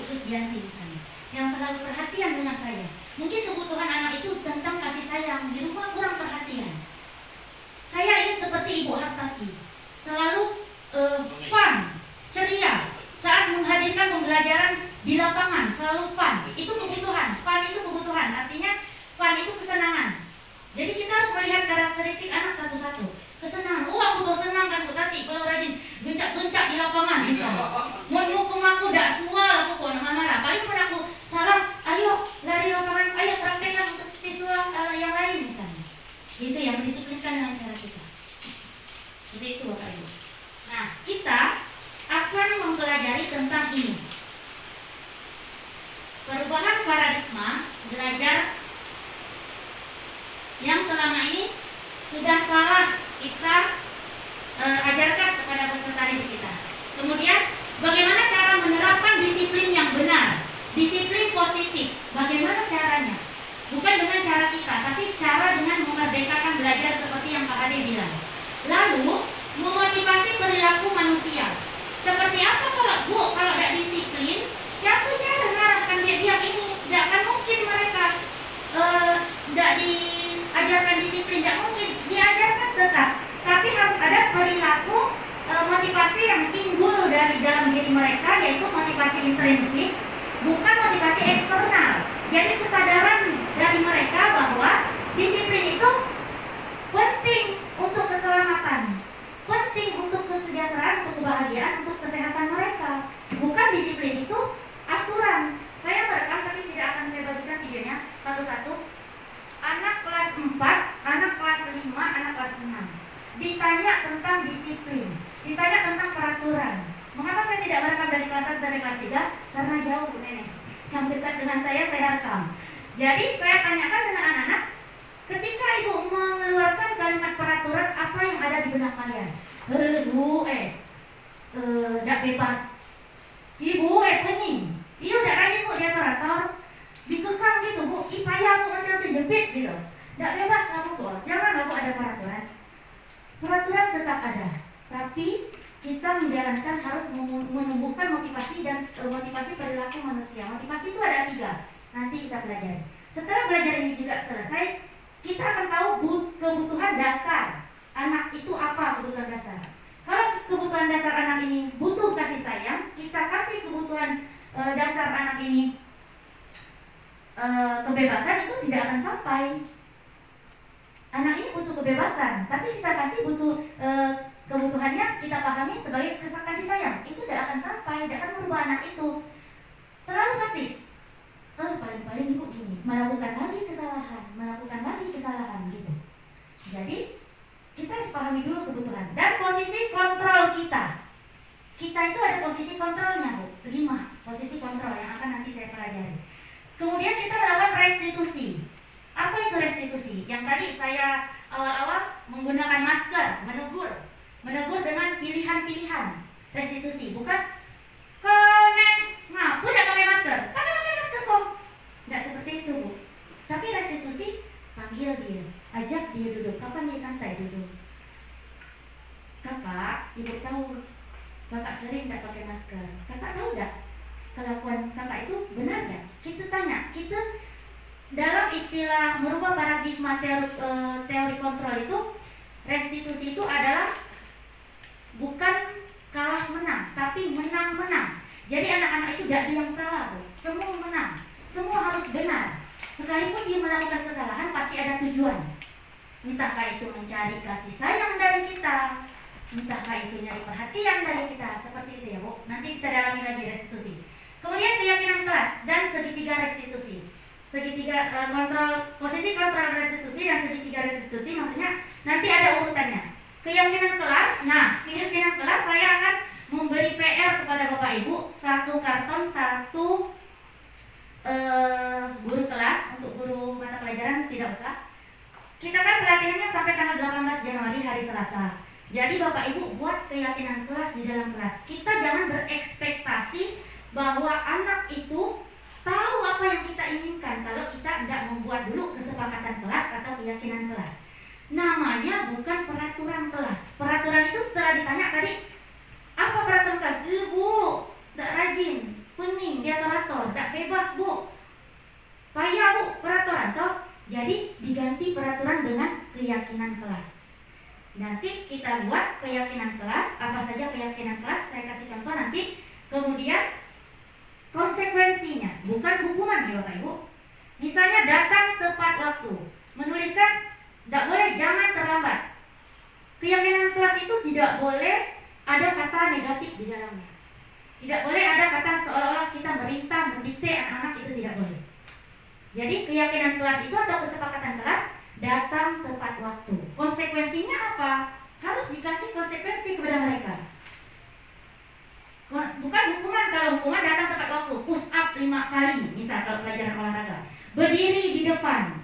Ibu Sugianti misalnya, yang selalu perhatian dengan saya. Mungkin kebutuhan anak itu tentang kasih sayang, di rumah kurang perhatian. Saya ingin seperti Ibu Hartati, selalu fun, ceria saat menghadirkan pembelajaran di lapangan, selalu fun. Itu kebutuhan, fun itu kebutuhan, artinya fun itu kesenangan. Jadi kita harus melihat karakteristik anak satu-satu. Kesenangan, aku tuh senang kan Bu Tati kalau rajin gencak-gencak di lapangan misalnya. Mau hukum aku dak sual, aku kok marah. Paling pun aku salah, ayo lari lapangan, ayo praktekkan untuk siswa yang lain misalnya. Itu yang mendisiplinkan dengan cara kita. Jadi itu Bapak Ibu. Nah, kita akan mempelajari tentang ini. Perubahan paradigma belajar yang selama ini sudah salah kita ajarkan kepada peserta didik kita. Kemudian bagaimana cara menerapkan disiplin yang benar, disiplin positif. Bagaimana caranya? Bukan dengan cara kita, tapi cara dengan memerdekakan belajar seperti yang Pak Ade bilang. Lalu memotivasi perilaku manusia. Seperti apa kalau tidak disiplin, ya aku saya dengarkan dia ini tidak akan mungkin mereka tidak diajarkan disiplin, tidak mungkin diajarkan tetap. Tapi harus ada perilaku motivasi yang timbul dari dalam diri mereka, yaitu motivasi intrinsik, bukan motivasi eksternal. Jadi kesadaran dari mereka bahwa disiplin itu penting untuk keselamatan, penting untuk kesejahteraan, untuk kebahagiaan, untuk kesehatan mereka. Bukan disiplin itu aturan. Saya merekam tapi tidak akan saya bagikan videonya satu-satu. Anak kelas 4, anak kelas 5, anak kelas 6 ditanya tentang disiplin, ditanya tentang peraturan. Mengapa saya tidak merekam dari kelas 1 dari kelas 3? Karena jauh Bu Nenek. Yang dekat dengan saya rekam. Jadi saya tanyakan dengan anak-anak, ketika Ibu mengeluarkan kalimat peraturan, apa yang ada di benak kalian? Tidak bebas. Ibu, pening. Iya udah rajin Bu, dia teratur. Dikekang gitu Bu, payah Bu, macam terjepit gitu. Tidak bebas kamu Bu, jangan aku ada peraturan. Peraturan tetap ada, tapi kita menjalankan harus menumbuhkan motivasi dan motivasi perilaku manusia. Motivasi itu ada 3, nanti kita pelajari. Setelah belajar ini juga selesai, kita akan tahu kebutuhan dasar anak itu apa kebutuhan dasar. Kalau kebutuhan dasar anak ini butuh kasih sayang, kita kasih kebutuhan dasar anak ini kebebasan, itu tidak akan sampai. Anak ini butuh kebebasan, tapi kita kasih butuh kebutuhannya kita pahami sebagai kasih sayang, itu tidak akan sampai, tidak akan merubah anak itu. Selalu pasti paling-paling ibu gini, melakukan lagi kesalahan gitu. Jadi kita harus pahami dulu kebutuhan dan posisi kontrol kita. Kita itu ada posisi kontrolnya Bu, 5 posisi kontrol yang akan nanti saya pelajari. Kemudian kita melakukan restitusi. Apa itu restitusi? Yang tadi saya awal-awal menggunakan masker, menegur dengan pilihan-pilihan. Restitusi, bukan ngapu tidak pakai masker, pakai masker kok. Tidak seperti itu Bu. Tapi restitusi, panggil dia, ajak dia duduk. Kapan dia santai duduk? Kakak, Ibu tahu Kakak sering tidak pakai masker. Kakak tahu tidak kelakuan kakak itu benar tidak? Kita tanya, kita dalam istilah merubah paradigma teori kontrol itu, restitusi itu adalah bukan kalah menang, tapi menang-menang. Jadi anak-anak itu tidak ada yang salah Bu. Semua menang, semua harus benar. Sekalipun dia melakukan kesalahan, pasti ada tujuan. Entahkah itu mencari kasih sayang dari kita, entahkah itu nyari perhatian dari kita. Seperti itu ya Bu. Nanti kita dalami lagi restitusi. Kemudian keyakinan kelas dan segitiga restitusi. Segitiga posisi kontrol restitusi dan segitiga restitusi, maksudnya nanti ada urutannya. Keyakinan kelas, keyakinan kelas saya akan memberi PR kepada Bapak Ibu, 1 karton, 1 guru kelas. Untuk guru mata pelajaran tidak usah. Kita kan pelatihannya sampai tanggal 18 Januari hari Selasa. Jadi Bapak Ibu buat keyakinan kelas di dalam kelas. Kita jangan berekspektasi bahwa anak itu tahu apa yang kita inginkan kalau kita tidak membuat dulu kesepakatan kelas atau keyakinan kelas. Namanya bukan peraturan kelas. Peraturan itu setelah ditanya tadi, apa peraturan kelas? Ibu, tidak rajin, pening, dia keyakinan kelas. Nanti kita buat keyakinan kelas, apa saja keyakinan kelas, saya kasih contoh nanti. Kemudian konsekuensinya, bukan hukuman ya Bapak Ibu. Misalnya datang tepat waktu, menuliskan tidak boleh jangan terlambat. Keyakinan kelas itu tidak boleh ada kata negatif di dalamnya. Tidak boleh ada kata seolah-olah kita merintah, mendikte anak-anak, itu tidak boleh. Jadi keyakinan kelas itu atau kesepakatan kelas datang tepat waktu. Konsekuensinya apa? Harus dikasih konsekuensi kepada mereka. Bukan hukuman. Kalau hukuman datang tepat waktu, push up 5 kali, misal kalau pelajaran olahraga. Berdiri di depan.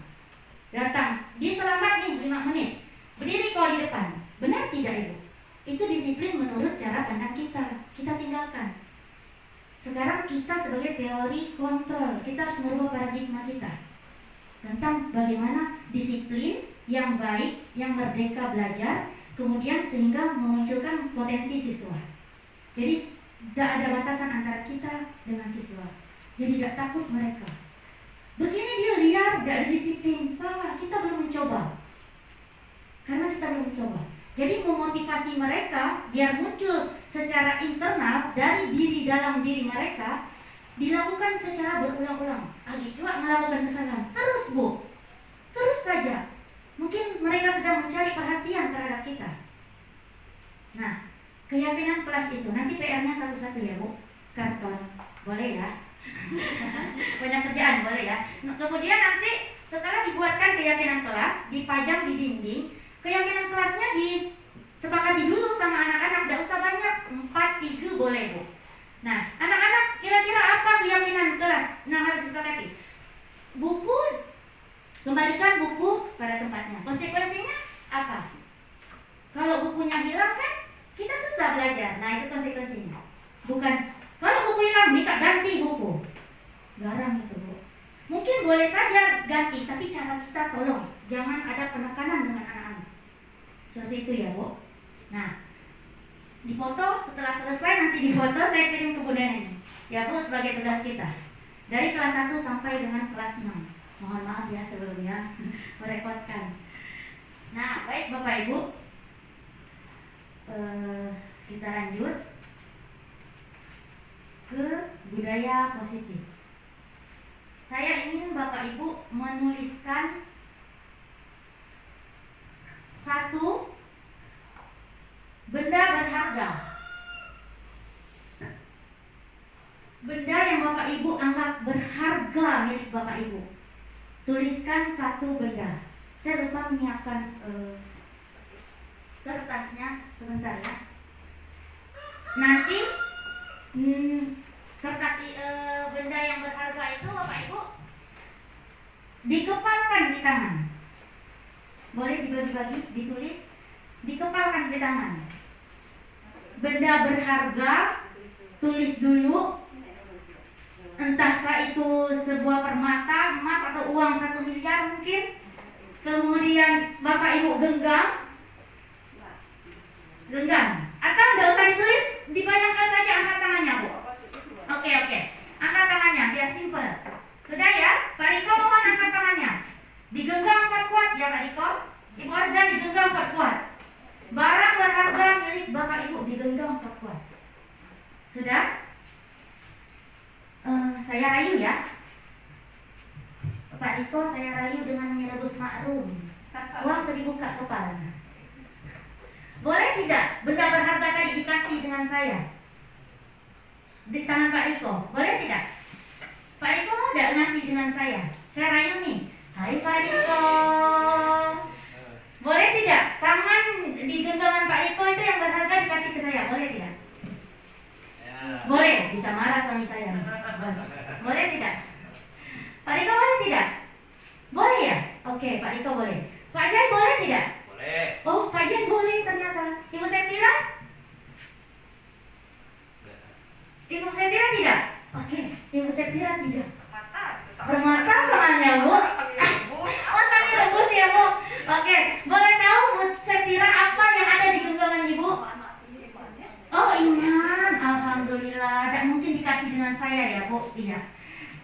Datang, dia terlambat nih 5 menit. Berdiri kau di depan. Benar tidak Ibu? Itu disiplin menurut cara pandang kita. Kita tinggalkan. Sekarang kita sebagai teori kontrol, kita harus merubah paradigma kita tentang bagaimana disiplin yang baik, yang merdeka belajar, kemudian sehingga memunculkan potensi siswa. Jadi tidak ada batasan antara kita dengan siswa. Jadi tidak takut mereka. Begini dia liar, tidak ada disiplin. Salah, kita belum mencoba. Karena kita belum mencoba. Jadi memotivasi mereka biar muncul secara internal dari diri dalam diri mereka dilakukan secara berulang-ulang. Agi juga melakukan kesalahan. Terus Bu, terus saja. Mungkin mereka sedang mencari perhatian terhadap kita. Nah, keyakinan kelas itu nanti PR-nya satu-satu ya Bu. Karton, boleh ya? Banyak kerjaan boleh ya. Kemudian nanti setelah dibuatkan keyakinan kelas, dipajang di dinding. Keyakinan kelasnya disepakati dulu sama anak-anak, tidak usah banyak, 4-3 boleh Bu. Nah, anak-anak kira-kira apa keyakinan kelas? Nah, harus disepakati. Buku, kembalikan buku pada tempatnya. Konsekuensinya apa? Kalau bukunya hilang kan, kita susah belajar. Nah, itu konsekuensinya. Bukan, kalau buku hilang, minta ganti buku. Garang itu Bu. Mungkin boleh saja ganti, tapi cara kita tolong. Jangan ada penekanan dengan anak-anak. Seperti itu ya Bu. Nah, dipoto setelah selesai nanti difoto saya kirim ke Bunda Neni. Ya Bu, sebagai tugas kita. Dari kelas 1 sampai dengan kelas 6. Mohon maaf ya sebelumnya merepotkan. Nah, baik Bapak Ibu. Kita lanjut ke budaya positif. Saya ingin Bapak Ibu menuliskan satu benda berharga. Benda yang Bapak Ibu anggap berharga milik Bapak Ibu. Tuliskan satu benda. Saya lupa menyiapkan kertasnya, sebentar ya. Nanti kertas benda yang berharga itu Bapak Ibu dikepalkan di tangan. Boleh dibagi-bagi, ditulis, dikepalkan di tangan. Benda berharga, tulis dulu. Entahkah itu sebuah permata, emas atau uang 1 miliar mungkin. Kemudian Bapak Ibu genggam. Atau tidak usah ditulis, dibayangkan saja angkat tangannya Bu. Oke. Angkat tangannya, biar simple. Sudah ya? Pak Riko mohon angkat tangannya. Digenggam kuat ya Pak Riko. Ibu Arda digenggam kuat. Barang berharga milik Bapak Ibu digenggam kuat. Sudah? Saya rayu ya. Pak Riko saya rayu dengan menyebus makrum. Uang dibuka kepalanya. Boleh tidak benda berharga tadi dikasih dengan saya di tangan Pak Riko? Boleh tidak? Pak Riko mau tidak ngasih dengan saya? Saya rayu nih. Hai Pak Riko. Boleh tidak? Tangan di genggaman Pak Riko itu yang berharga dikasih ke saya. Boleh tidak? Boleh. Bisa marah suami saya. Boleh tidak? Pak Riko boleh tidak? Boleh ya? Oke, Pak Riko boleh. Pak Jai boleh tidak? Boleh. Oh, Pak Jai boleh ternyata. Ibu Septira? Ibu Septira tidak? Oke, Ibu Septira tidak. Bermata soalnya Bu. Oh, sambil rebus ya Bu. Oke, boleh tahu Bu Septira apa yang ada di genggaman Ibu? Oh, iman. Alhamdulillah. Tak mungkin dikasih dengan saya ya Bu. Iya.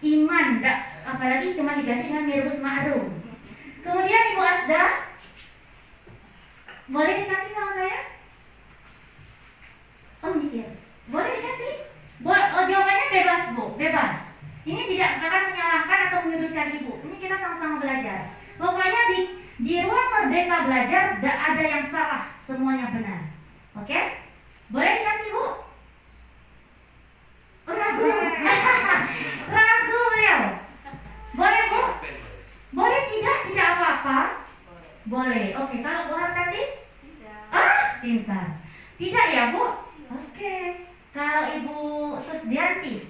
Iman, apalagi cuma diganti dengan mirbus ma'rum. Kemudian Ibu Asda, Boleh dikasih sama saya? Oh mikir. Boleh dikasih? Oh, jawabannya bebas Bu, bebas. Ini tidak akan menyalahkan atau menyudutkan Ibu. Ini kita sama-sama belajar. Pokoknya di ruang merdeka belajar tidak ada yang salah, semuanya benar. Oke? Boleh dikasih Bu? Ragu. Ragu beliau. Boleh Bu? Boleh tidak? Tidak apa-apa. Boleh. Oke, kalau Bu Hartati? Tidak. Ah, pintar. Tidak ya Bu? Oke. Kalau Ibu Susdianti?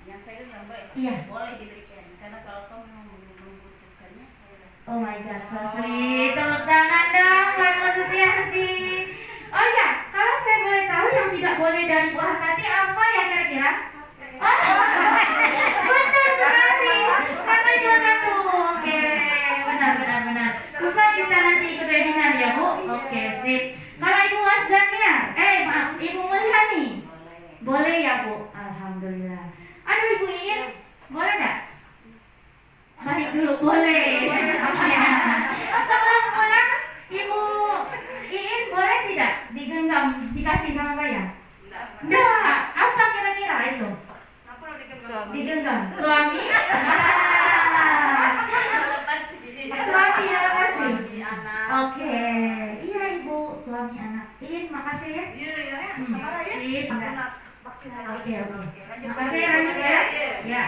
Yang saya nambah, iya. Boleh diberikan. Karena kalau kamu membutuhkannya, saya. Oh my God, so sweet. Tepuk tangan dong buat Bu Susdianti. Oh ya, kalau saya boleh tahu yang tidak boleh dari Bu Hartati apa ya kira-kira? Oh, benar sekali. Karena cuma satu. Oke, benar. Susah kita nanti ikut webinar ya Bu. Oke, sip. Kalau Ibu Wasdania, maaf, Ibu Mulyani, boleh ya Bu. Alhamdulillah. Aduh Ibu Iin, boleh nggak? Balik dulu, boleh. Oke. Sebelum pulang, Ibu Iin boleh tidak digenggam, dikasih sama saya? Enggak. Apa kira-kira itu? Digenggam. Suami? Suami pasti. Oke. Iya Ibu, suami anak. Iin, makasih ya. Iya. Sip. Oke. Makasih ya, lanjut ya. Iya. Ya.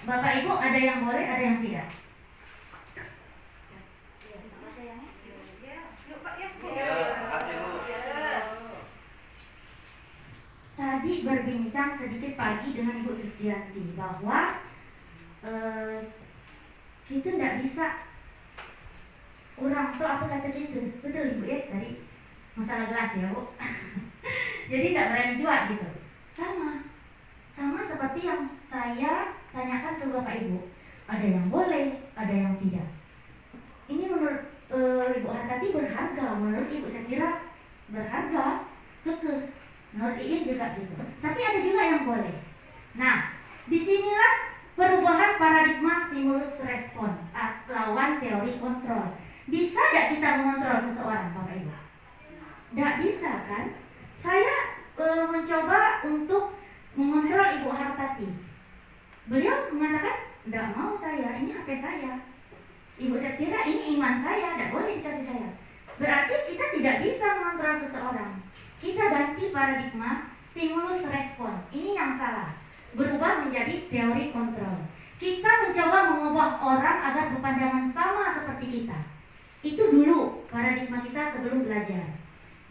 Bapak Ibu ada yang boleh, ada yang tidak. Tadi berbincang sedikit pagi dengan Ibu Susdianti bahwa kita tidak bisa orang tuh apa kata gitu, betul Ibu ya tadi masalah gelas ya Bu. Jadi tidak berani jual gitu. Sama seperti yang saya tanyakan ke Bapak Ibu. Ada yang boleh, ada yang tidak. Ini menurut Ibu Hartati berharga, menurut Ibu saya kira berharga, kekeh. Menurut Iin juga gitu. Tapi ada juga yang boleh. Nah, disinilah perubahan paradigma stimulus respon lawan teori kontrol. Bisa tidak kita mengontrol seseorang, Bapak Ibu? Tidak bisa kan? Saya mencoba untuk mengontrol Ibu Hartati. Beliau mengatakan, tidak mau saya, ini HP saya. Ibu saya kira ini iman saya, tidak boleh dikasih saya. Berarti kita tidak bisa mengontrol seseorang. Kita ganti paradigma stimulus respon. Ini yang salah. Berubah menjadi teori kontrol. Kita mencoba mengubah orang agar berpandangan sama seperti kita. Itu dulu paradigma kita sebelum belajar.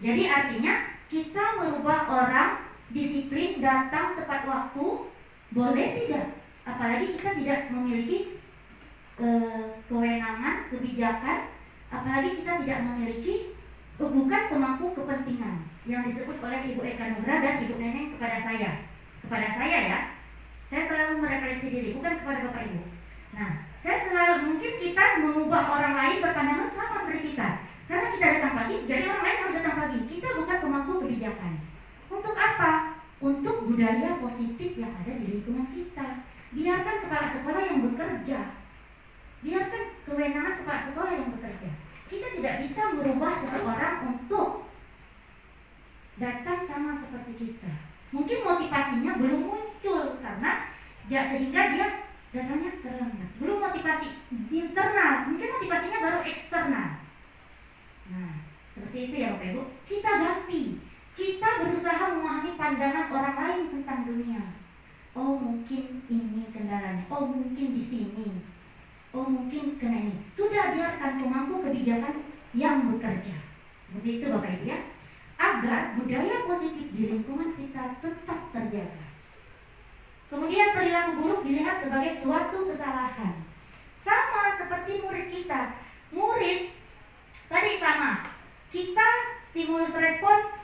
Jadi artinya kita merubah orang disiplin, datang tepat waktu, boleh tidak? Apalagi kita tidak memiliki kewenangan, kebijakan, apalagi kita tidak memiliki bukan pemangku kepentingan yang disebut oleh Ibu Eka Nugra dan Ibu Neneng kepada saya ya. Saya selalu merefleksi diri, bukan kepada Bapak Ibu. Nah, saya selalu mungkin kita mengubah orang lain berpandangan sama seperti kita. Karena kita datang pagi, jadi orang lain harus datang pagi. Kita bukan pemangku kebijakan. Untuk apa? Untuk budaya positif yang ada di lingkungan kita. Biarkan kepala sekolah yang bekerja. Biarkan kewenangan kepala sekolah yang bekerja. Kita tidak bisa merubah seseorang untuk datang sama seperti kita. Mungkin motivasinya belum muncul karena sehingga dia datangnya terlambat. Belum motivasi internal, mungkin motivasinya baru eksternal. Nah, seperti itu ya Bapak Ibu. Kita ganti. Kita berusaha memahami pandangan orang lain tentang dunia. Oh, mungkin ini kendalanya. Oh, mungkin di sini. Oh, mungkin kena ini. Sudah, biarkan pemangku kebijakan yang bekerja. Seperti itu Bapak Ibu ya. Agar budaya positif di lingkungan kita tetap terjaga. Kemudian perilaku buruk dilihat sebagai suatu kesalahan. Sama seperti murid kita. Murid tadi sama. Kita stimulus respon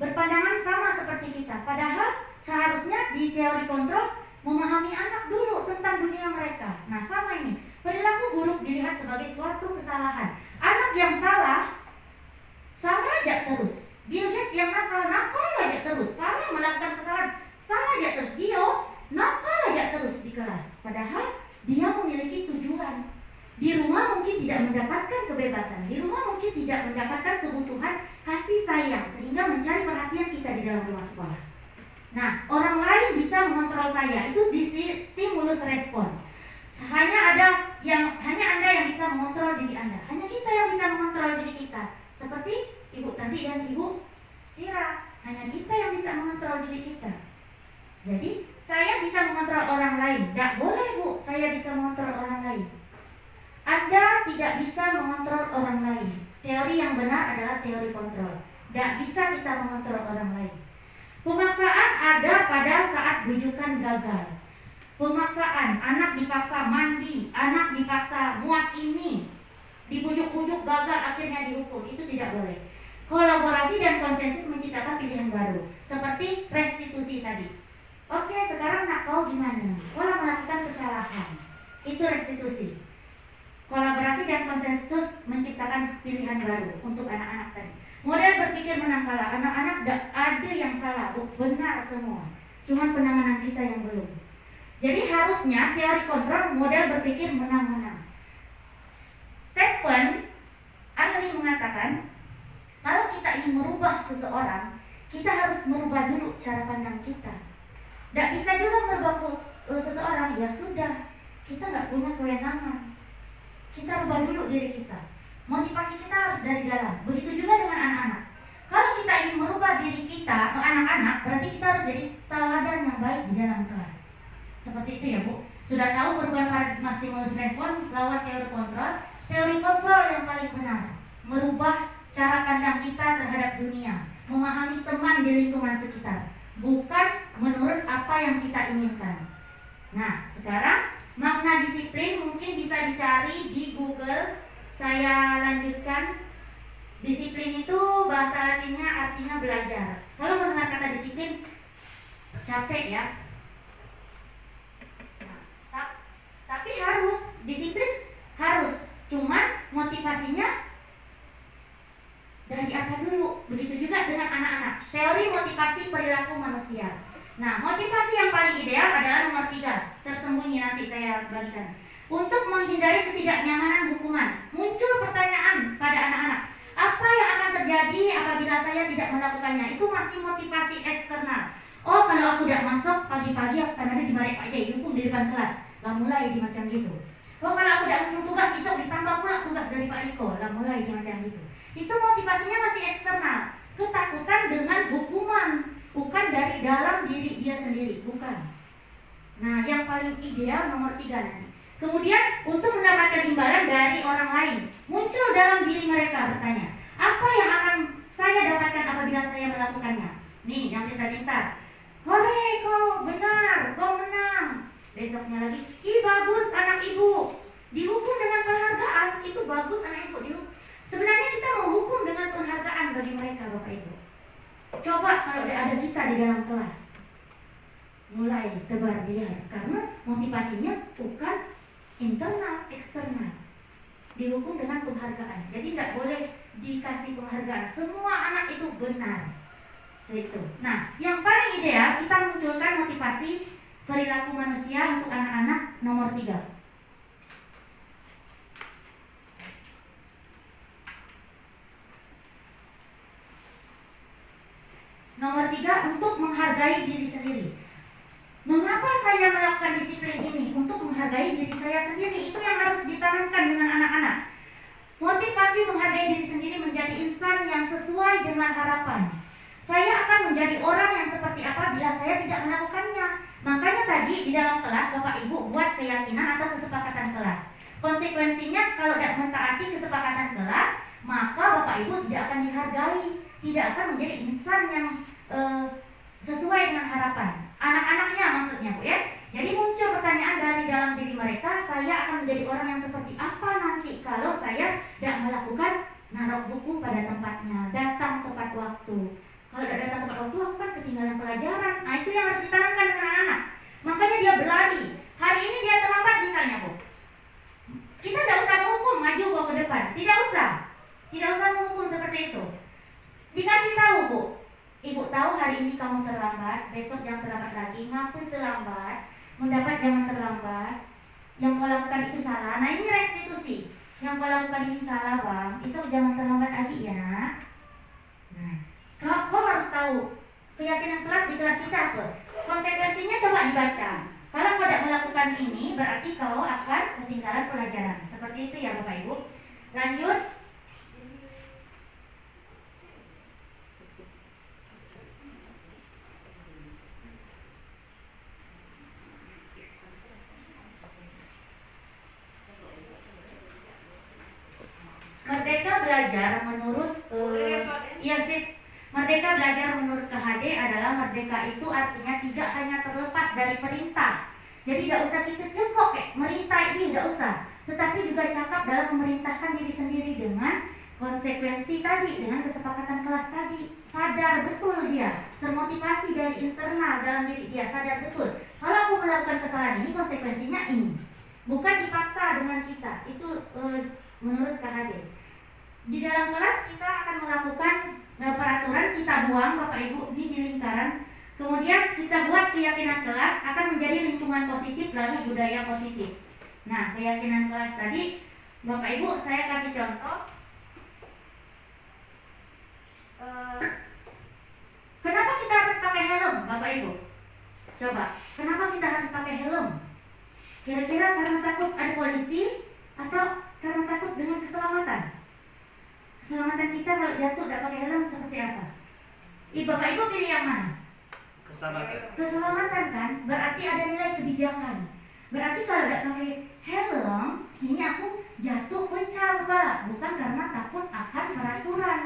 berpandangan sama seperti kita. Padahal seharusnya di teori kontrol memahami anak dulu tentang dunia mereka. Nah, sama ini. Perilaku buruk dilihat sebagai suatu kesalahan. Anak yang salah aja terus. Bill Gates yang nakal aja terus. Salah melakukan kesalahan, salah aja terus. Dia nakal aja terus di kelas. Padahal dia memiliki tujuan. Di rumah mungkin tidak mendapatkan kebebasan, di rumah mungkin tidak mendapatkan kebutuhan kasih sayang sehingga mencari perhatian kita di dalam rumah sekolah. Nah, orang lain bisa mengontrol saya, itu stimulus respon. Hanya Anda yang bisa mengontrol diri Anda. Hanya kita yang bisa mengontrol diri kita. Seperti Ibu Tanti dan Ibu Tira, hanya kita yang bisa mengontrol diri kita. Jadi, saya bisa mengontrol orang lain. Tidak boleh, Bu, saya bisa mengontrol orang lain. Anda tidak bisa mengontrol orang lain. Teori yang benar adalah teori kontrol. Tidak bisa kita mengontrol orang lain. Pemaksaan ada pada saat bujukan gagal. Pemaksaan, anak dipaksa mandi, anak dipaksa muat ini, dibujuk-bujuk gagal akhirnya dihukum, itu tidak boleh. Kolaborasi dan konsensus menciptakan pilihan baru, seperti restitusi tadi. Oke, sekarang nak kau gimana? Kau melakukan kesalahan, itu restitusi. Kolaborasi dan konsensus menciptakan pilihan baru untuk anak-anak tadi. Model berpikir menang kalah, anak-anak ada yang salah, benar semua. Cuman penanganan kita yang belum. Jadi harusnya teori kontrol model berpikir menang-menang. Stephen ahli mengatakan, kalau kita ingin merubah seseorang, kita harus merubah dulu cara pandang kita. Tidak bisa juga merubah seseorang, ya sudah, kita nggak punya kewenangan. Kita rubah dulu diri kita. Motivasi kita harus dari dalam. Begitu juga dengan anak-anak. Kalau kita ingin merubah diri kita ke anak-anak, berarti kita harus jadi teladan yang baik di dalam kelas. Seperti itu ya, Bu. Sudah tahu perubahan paradigma stimulus respon lawan teori kontrol. Teori kontrol yang paling benar, merubah cara pandang kita terhadap dunia, memahami teman di lingkungan sekitar, bukan menurut apa yang kita inginkan. Nah, sekarang makna disiplin mungkin bisa dicari di Google. Saya lanjutkan. Disiplin itu bahasa latinnya artinya belajar. Kalau mendengar kata disiplin capek ya. Nah, tapi harus, disiplin harus. Cuman motivasinya dari apa dulu? Begitu juga dengan anak-anak. Teori motivasi perilaku manusia. Nah, motivasi yang paling ideal adalah nomor 3. Tersembunyi, nanti saya bagikan. Untuk menghindari ketidaknyamanan hukuman, muncul pertanyaan pada anak-anak, apa yang akan terjadi apabila saya tidak melakukannya? Itu masih motivasi eksternal. Oh, kalau aku tidak masuk pagi-pagi akan ada dimarahi Pak Yai, dihukum di depan kelas. Lah mulai di macam gitu. Oh, kalau aku tidak mau tugas, besok ditambah pula tugas dari Pak Riko. Lah mulai di macam gitu. Itu motivasinya masih eksternal. Ketakutan dengan hukuman, bukan dari dalam diri dia sendiri, bukan. Nah, yang paling ideal nomor 3 nanti. Kemudian untuk mendapatkan imbalan dari orang lain, muncul dalam diri mereka bertanya, apa yang akan saya dapatkan apabila saya melakukannya? Nih, yang pintar-pintar. Hore, kau benar, kau menang. Besoknya lagi, ih bagus anak ibu, dihukum dengan penghargaan. Itu bagus anak ibu dihukum. Sebenarnya kita mau hukum dengan penghargaan bagi mereka, Bapak Ibu. Coba kalau ada kita di dalam kelas, mulai tebar liar, karena motivasinya bukan internal, eksternal. Dihukum dengan penghargaan. Jadi tidak boleh dikasih penghargaan. Semua anak itu benar. Itu. Nah, yang paling ideal kita munculkan motivasi perilaku manusia untuk anak-anak nomor 3. Nomor 3, untuk menghargai diri sendiri. Mengapa saya melakukan disiplin ini? Untuk menghargai diri saya sendiri. Itu yang harus ditanamkan dengan anak-anak. Motivasi menghargai diri sendiri menjadi insan yang sesuai dengan harapan. Saya akan menjadi orang yang seperti apa bila saya tidak melakukannya. Makanya tadi di dalam kelas Bapak Ibu buat keyakinan atau kesepakatan kelas. Konsekuensinya kalau tidak mentaati kesepakatan kelas, maka Bapak Ibu tidak akan dihargai, tidak akan menjadi insan yang sesuai dengan harapan. Anak-anaknya maksudnya, Bu ya. Jadi muncul pertanyaan dari dalam diri mereka, saya akan menjadi orang yang seperti apa nanti kalau saya tidak melakukan naruh buku pada tempatnya, datang tepat waktu. Kalau tidak datang tepat waktu, aku kan ketinggalan pelajaran. Nah, itu yang harus ditanamkan dengan anak-anak. Makanya dia berlari. Hari ini dia terlambat misalnya, Bu. Kita tidak usah menghukum, maju bawa ke depan. Tidak usah. Tidak usah menghukum seperti itu. Dikasih tahu, Bu. Ibu tahu hari ini kamu terlambat, besok jangan terlambat lagi. Ngaku terlambat, mendapat jangan terlambat. yang kau lakukan itu salah. Nah, ini restitusi. Yang kau lakukan itu salah, Bang. Itu jangan terlambat lagi ya, nak. Nah, kau harus tahu keyakinan kelas di kelas kita apa. Konsekuensinya coba dibaca. Kalau kau tidak melakukan ini, berarti kau akan ketinggalan pelajaran. Seperti itu ya, Bapak Ibu. Lanjut. Merdeka belajar menurut iya sih. Merdeka belajar menurut KHD adalah merdeka itu artinya tidak hanya terlepas dari perintah. Jadi tidak usah kita cekok merintah ini tidak usah, tetapi juga cakap dalam memerintahkan diri sendiri dengan konsekuensi tadi, dengan kesepakatan kelas tadi. Sadar betul dia, termotivasi dari internal dalam diri dia, sadar betul. Kalau aku melakukan kesalahan ini, konsekuensinya ini. Bukan dipaksa dengan kita. Itu menurut KHD. Di dalam kelas kita akan melakukan peraturan, kita buang Bapak Ibu di lingkaran. Kemudian kita buat keyakinan kelas akan menjadi lingkungan positif lalu budaya positif. Nah, keyakinan kelas tadi Bapak Ibu saya kasih contoh. Kenapa kita harus pakai helm Bapak Ibu? Coba, kenapa kita harus pakai helm? Kira-kira karena takut ada polisi atau karena takut dengan keselamatan? Keselamatan kita kalau jatuh tidak pakai helm seperti apa? Bapak Ibu pilih yang mana? Keselamatan kan? Berarti ada nilai kebijakan. Berarti kalau tidak pakai helm, ini aku jatuh pecah kepala. Bukan karena takut akan peraturan.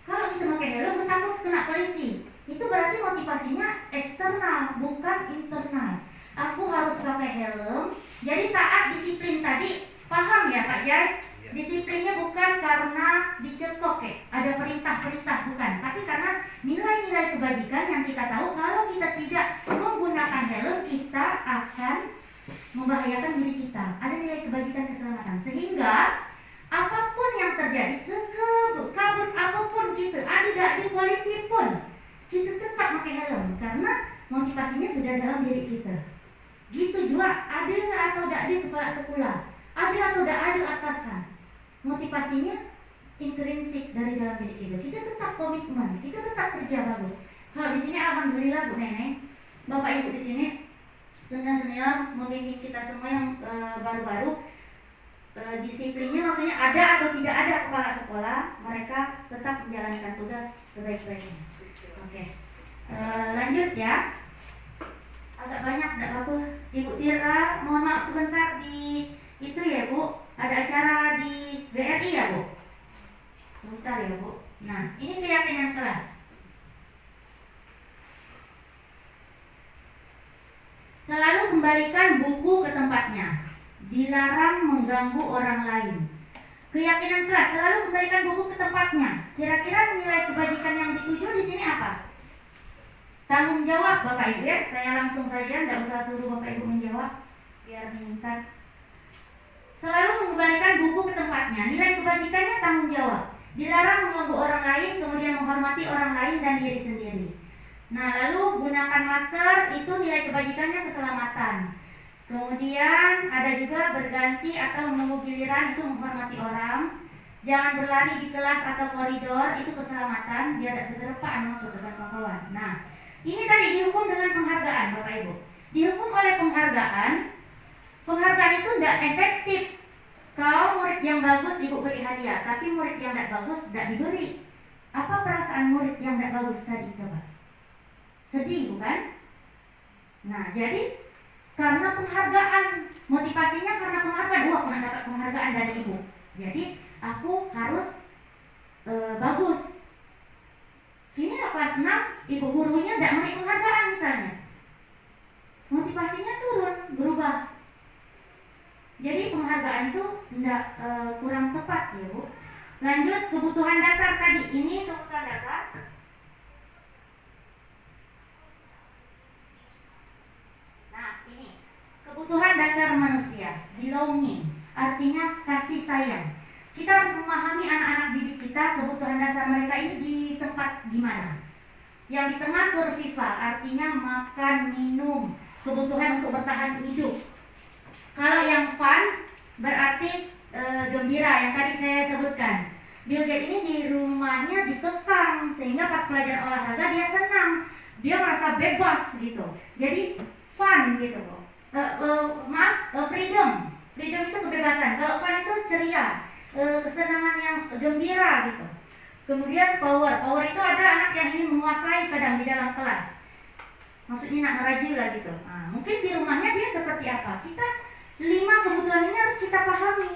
Kalau kita pakai helm, takut kena polisi. Itu berarti motivasinya eksternal, bukan internal. Aku harus pakai helm. Jadi taat disiplin tadi, paham ya Pak Jai? Disiplinnya bukan karena dicekok ada perintah-perintah, bukan. Tapi karena nilai-nilai kebajikan yang kita tahu kalau kita tidak menggunakan helm, kita akan membahayakan diri kita. Ada nilai kebajikan keselamatan. Sehingga apapun yang terjadi, sekabut apapun kita, ada di polisi pun, kita tetap pakai helm. Karena motivasinya sudah dalam diri kita. Gitu juga, ada atau tidak ada kepala sekolah, ada atau tidak ada atasan, motivasinya intrinsik dari dalam diri kita. Kita tetap komitmen, kita tetap kerja bagus. Kalau di sini alhamdulillah Bu Neneng, Bapak Ibu di sini senior-senior membimbing kita semua yang baru-baru, disiplinnya maksudnya ada atau tidak ada kepala sekolah, mereka tetap menjalankan tugas sebaik-baiknya. Oke, lanjut ya. Agak banyak tidak apa-apa. Ibu Tira, mohon maaf sebentar di itu ya Bu, ada acara di BRI ya Bu. Sebentar ya Bu. Nah, ini keyakinan kelas. Selalu kembalikan buku ke tempatnya. Dilarang mengganggu orang lain. Keyakinan kelas, selalu kembalikan buku ke tempatnya. Kira-kira nilai kebajikan yang dituju di sini apa? Tanggung jawab Bapak Ibu ya. Saya langsung saja, tidak usah suruh Bapak Ibu menjawab biar meningkat. Selalu mengembalikan buku ke tempatnya. Nilai kebajikannya tanggung jawab. Dilarang mengganggu orang lain, kemudian menghormati orang lain dan diri sendiri. Nah, lalu gunakan masker, itu nilai kebajikannya keselamatan. Kemudian ada juga berganti atau menunggu giliran, itu menghormati orang. Jangan berlari di kelas atau koridor, itu keselamatan. Dia tidak berterpaan masuk dengan kawan. Nah, ini tadi dihukum dengan penghargaan Bapak Ibu. Dihukum oleh penghargaan. Penghargaan itu tidak efektif. Kau murid yang bagus Ibu beri hadiah, tapi murid yang tidak bagus tidak diberi. Apa perasaan murid yang tidak bagus tadi coba? Sedih bukan? Nah, jadi karena penghargaan, motivasinya karena penghargaan. Wah, pernah dapat penghargaan dari Ibu, jadi aku harus bagus. Kini kelas 6, ibu gurunya tidak memberi penghargaan misalnya, motivasinya turun, berubah. Jadi penghargaan itu tidak kurang tepat ya Bu. Lanjut, kebutuhan dasar tadi. Ini kebutuhan dasar. Nah, ini kebutuhan dasar manusia, belonging, artinya kasih sayang. Kita harus memahami anak-anak didik kita, kebutuhan dasar mereka ini di tempat di mana. Yang di tengah survival, artinya makan, minum, kebutuhan untuk bertahan hidup. Kalau yang fun berarti gembira yang tadi saya sebutkan. Bill Gates ini di rumahnya dikekang sehingga pas pelajaran olahraga dia senang, dia merasa bebas gitu. Jadi fun gitu. Freedom itu kebebasan. Kalau fun itu ceria, kesenangan yang gembira gitu. Kemudian power itu ada anak yang ingin menguasai kadang di dalam kelas. Maksudnya nak ngerajin lah gitu. Nah, mungkin di rumahnya dia seperti apa? Kita 5 kebutuhan ini harus kita pahami.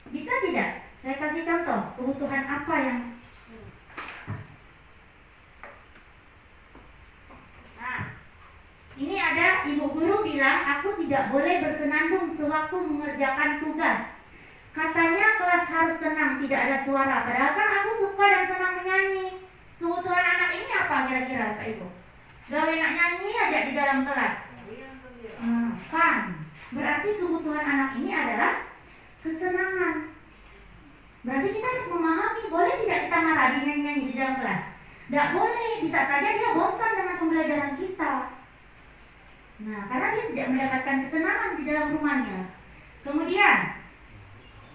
Bisa tidak? Saya kasih contoh kebutuhan apa yang. Nah, ini ada ibu guru bilang aku tidak boleh bersenandung sewaktu mengerjakan tugas. Katanya kelas harus tenang, tidak ada suara. Padahal kan aku suka dan senang menyanyi. Kebutuhan anak ini apa kira-kira Pak Ibu? Gawe nak nyanyi aja di dalam kelas. Fun. Berarti kebutuhan anak ini adalah kesenangan. Berarti kita harus memahami, boleh tidak kita marah di nyanyi-nyanyi di dalam kelas? Tidak boleh, bisa saja dia bosan dengan pembelajaran kita. Nah, karena dia tidak mendapatkan kesenangan di dalam rumahnya. Kemudian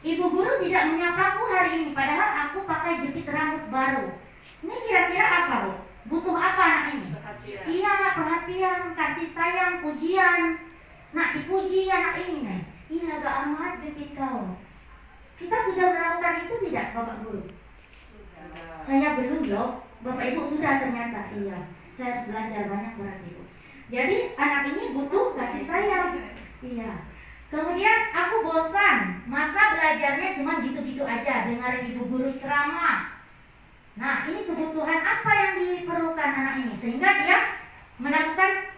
ibu guru tidak menyapaku hari ini, padahal aku pakai jepit rambut baru. Ini kira-kira apa, Bu? Butuh apa anak ini? Perhatian. Iya, perhatian, kasih sayang, pujian. Nak dipuji anak ini nih. Iya, gak amat jepit kau. Kita sudah melakukan itu tidak, Bapak Guru? Sudah. Saya belum loh. Bapak Ibu sudah ternyata. Iya, saya harus belajar banyak berarti, Bu. Jadi anak ini butuh kasih sayang. Iya. Kemudian aku bosan, masa belajarnya cuma gitu-gitu aja, dengerin ibu guru ceramah. Nah, ini kebutuhan apa yang diperlukan anak ini sehingga dia melakukan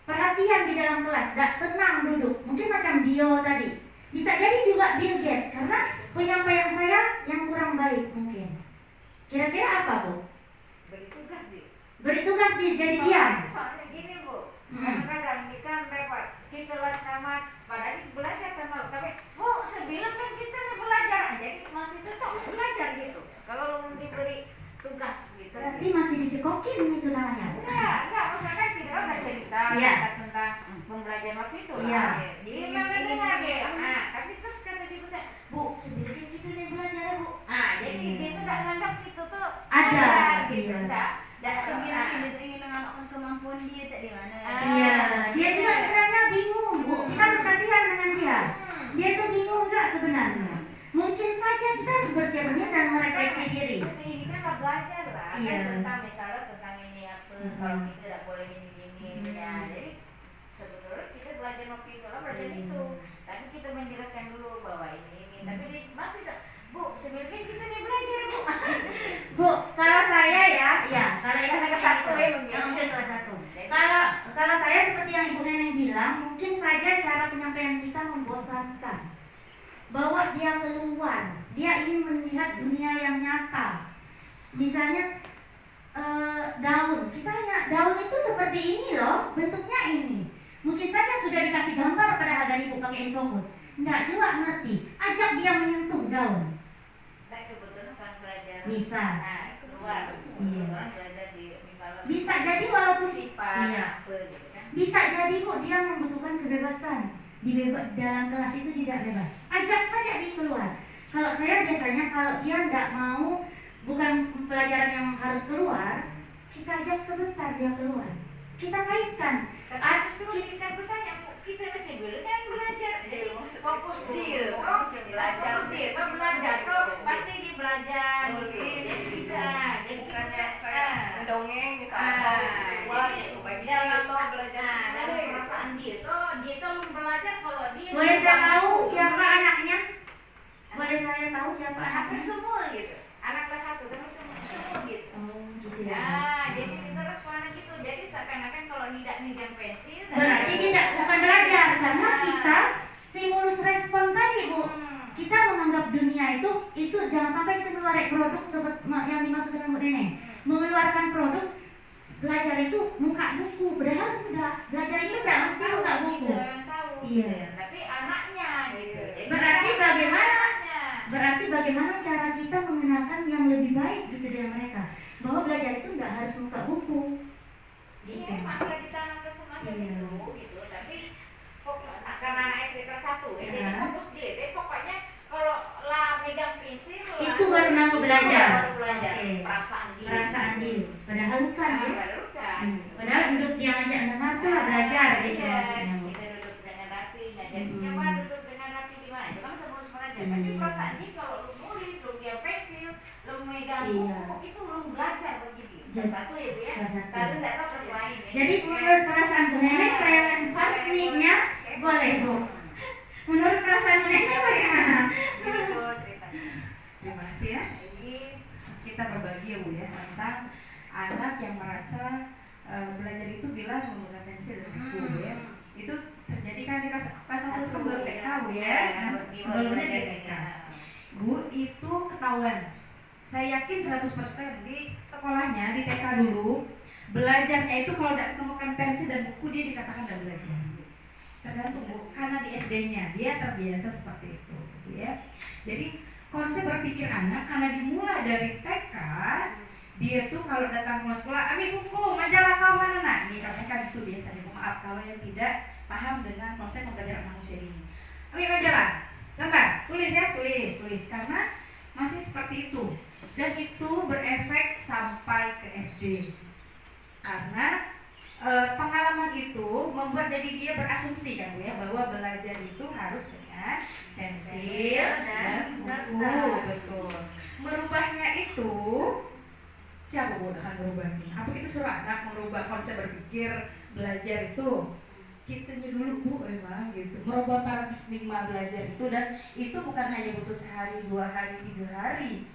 perhatian di dalam kelas, gak tenang duduk. Mungkin macam Dio tadi. Bisa jadi juga Bill Gates karena penyampaian saya yang kurang baik mungkin. Kira-kira apa, Bu? Beri tugas di. Beri tugas di jadi diam. Soalnya gini, Bu. Kadang-kadang ini kan repot. Kita lagi sama, padahal kita belajar kan mau. Tapi, Bu, sebilang kan kita nih belajar. Jadi masih tetap belajar gitu. Kalau lu diberi tugas gitu. Berarti masih dicekokin itu namanya. Enggak, maksudnya tidak ada cerita Iya. tentang pembelajaran waktu itu lah. Iya. Dia memang dengar dia. Nah, tapi terus kata dia kata, Bu, sebenarnya kita nih belajar, Bu. Ah, jadi dia tuh tidak nganggap itu tuh Ada. belajar gitu, Iya. enggak. ingin menganggapkan kemampuan dia tak di mana. Iya, dia juga sebenarnya bingung, Bu. Kita harus kasihan dengan dia. Dia tuh bingung juga sebenarnya. Mungkin saja kita harus bercermin dan merefleksi diri. Ini kan lah belajar lah, Iya. kan tentang misalnya tentang ini apa, kalau kita tidak boleh ini. Ya, jadi sebetulnya kita belajar waktu itu lah belajar itu. Tapi kita menjelaskan dulu bahwa ini. Tapi dia masih tak, Bu, sebenarnya kita nih belajar, Bu. Bu, kalau saya ya, kalau itu Kelas satu ya, Bu. mungkin kelas 1. Kalau saya seperti yang Ibu Neneng bilang, mungkin saja cara penyampaian kita membosankan. Bawa dia keluar, dia ingin melihat dunia yang nyata. Misalnya daun, kita hanya daun itu seperti ini loh, bentuknya ini. Mungkin saja sudah dikasih gambar pada agar Ibu pakai infokus. Enggak juga ngerti, ajak dia menyentuh daun. Nah, kebetulan kan belajar. Bisa. Nah, keluar. Iya. Orang belajar di misalnya. Bisa jadi walaupun sifat iya. apa gitu kan. Bisa jadi kok dia membutuhkan kebebasan. Dalam kelas itu tidak bebas. Ajak saja dia keluar. Kalau saya biasanya kalau dia tidak mau, bukan pelajaran yang harus keluar, kita ajak sebentar dia keluar. Kita kaitkan. Tapi justru kita bertanya, kita masih kan belajar. Jadi fokus dia, belajar dia, toh belajar, toh pasti dia belajar gitu. Jadi kita, jadi kayak Mendongeng misalnya keluar gitu dalam atau belajar dalam perasaan dia tuh belajar kalau dia Boleh saya tahu siapa anaknya? Boleh saya tahu siapa hampir anaknya? semua gitu, anak kelas 1 tapi semua gitu. Oh, gitu ya. Nah, jadi kita responnya gitu. Jadi seakan-akan kalau tidak minjam pensil Berarti tidak bukan belajar karena kita stimulus respon tadi, Bu. Kita menganggap dunia itu jangan sampai kita mengeluarkan produk seperti yang dimaksudkan Bu Neneng. Mengeluarkan produk belajar itu muka buku, padahal enggak. Belajar itu enggak mesti muka buku. gitu, orang tahu Iya. gitu. Tapi anaknya gitu. Jadi Berarti bagaimana? anaknya. Berarti bagaimana cara kita mengenalkan yang lebih baik gitu dari mereka? Bahwa belajar itu enggak harus muka buku. Iya, emang kalau kita anakkan semacam Iya. itu gitu. Tapi fokus karena anak satu ya. Jadi Ya. fokus dia. Tapi pokoknya kalau lah megang pensil Itu baru nama belajar. Baru belajar. Oke. Perasaan diri. Perasaan diri. Padahal bukan ya. Padahal bukan. Padahal untuk dia ngajak dengar tuh belajar gitu Iya, maksudnya, Bu. kita duduk dengan rapi, ngajar coba duduk dengan rapi di mana? Itu kan kita harus belajar. Tapi perasaan diri kalau lu nulis, lu pegang pensil, lu megang Iya. buku, itu lu belajar begitu. Jadi- Satu ya Bu ya. salah satu. Tadi nggak tahu terus lain. Ya. Jadi menurut perasaan Bu Nenek saya lempar mic-nya, boleh Bu. Menurut perasaan Bu Nenek bagaimana? Gitu Bu ceritanya. Terima kasih ya. Ini kita berbagi ya Bu ya tentang anak yang merasa belajar itu bila menggunakan pensil dan buku Bu ya. Itu terjadi kan di kelas 1 itu baru TK Bu ya. Nah, sebelumnya di TK. Bu itu ketahuan. Saya yakin 100% di sekolahnya di TK dulu belajarnya itu kalau tidak menemukan pensil dan buku dia dikatakan tidak belajar. Tergantung Bu, karena di SD-nya dia terbiasa seperti itu, Bu ya. Jadi konsep berpikir anak karena dimulai dari TK, dia tuh kalau datang ke sekolah, ambil buku, majalah kau mana nak? Nih katanya kan itu biasanya. Maaf kalau yang tidak paham dengan konsep pembelajaran manusia ini. Ambil majalah, gambar, tulis ya, tulis. Karena masih seperti itu. Dan itu berefek sampai ke SD. Karena pengalaman itu membuat jadi dia berasumsi kan Bu ya bahwa belajar itu harus dengan pensil dan buku, betul. Merubahnya itu siapa Bu akan merubahnya? Apa kita suruh anak merubah konsep berpikir belajar itu? Kitanya dulu Bu emang gitu merubah paradigma belajar itu, dan itu bukan hanya butuh sehari, 2 hari, 3 hari,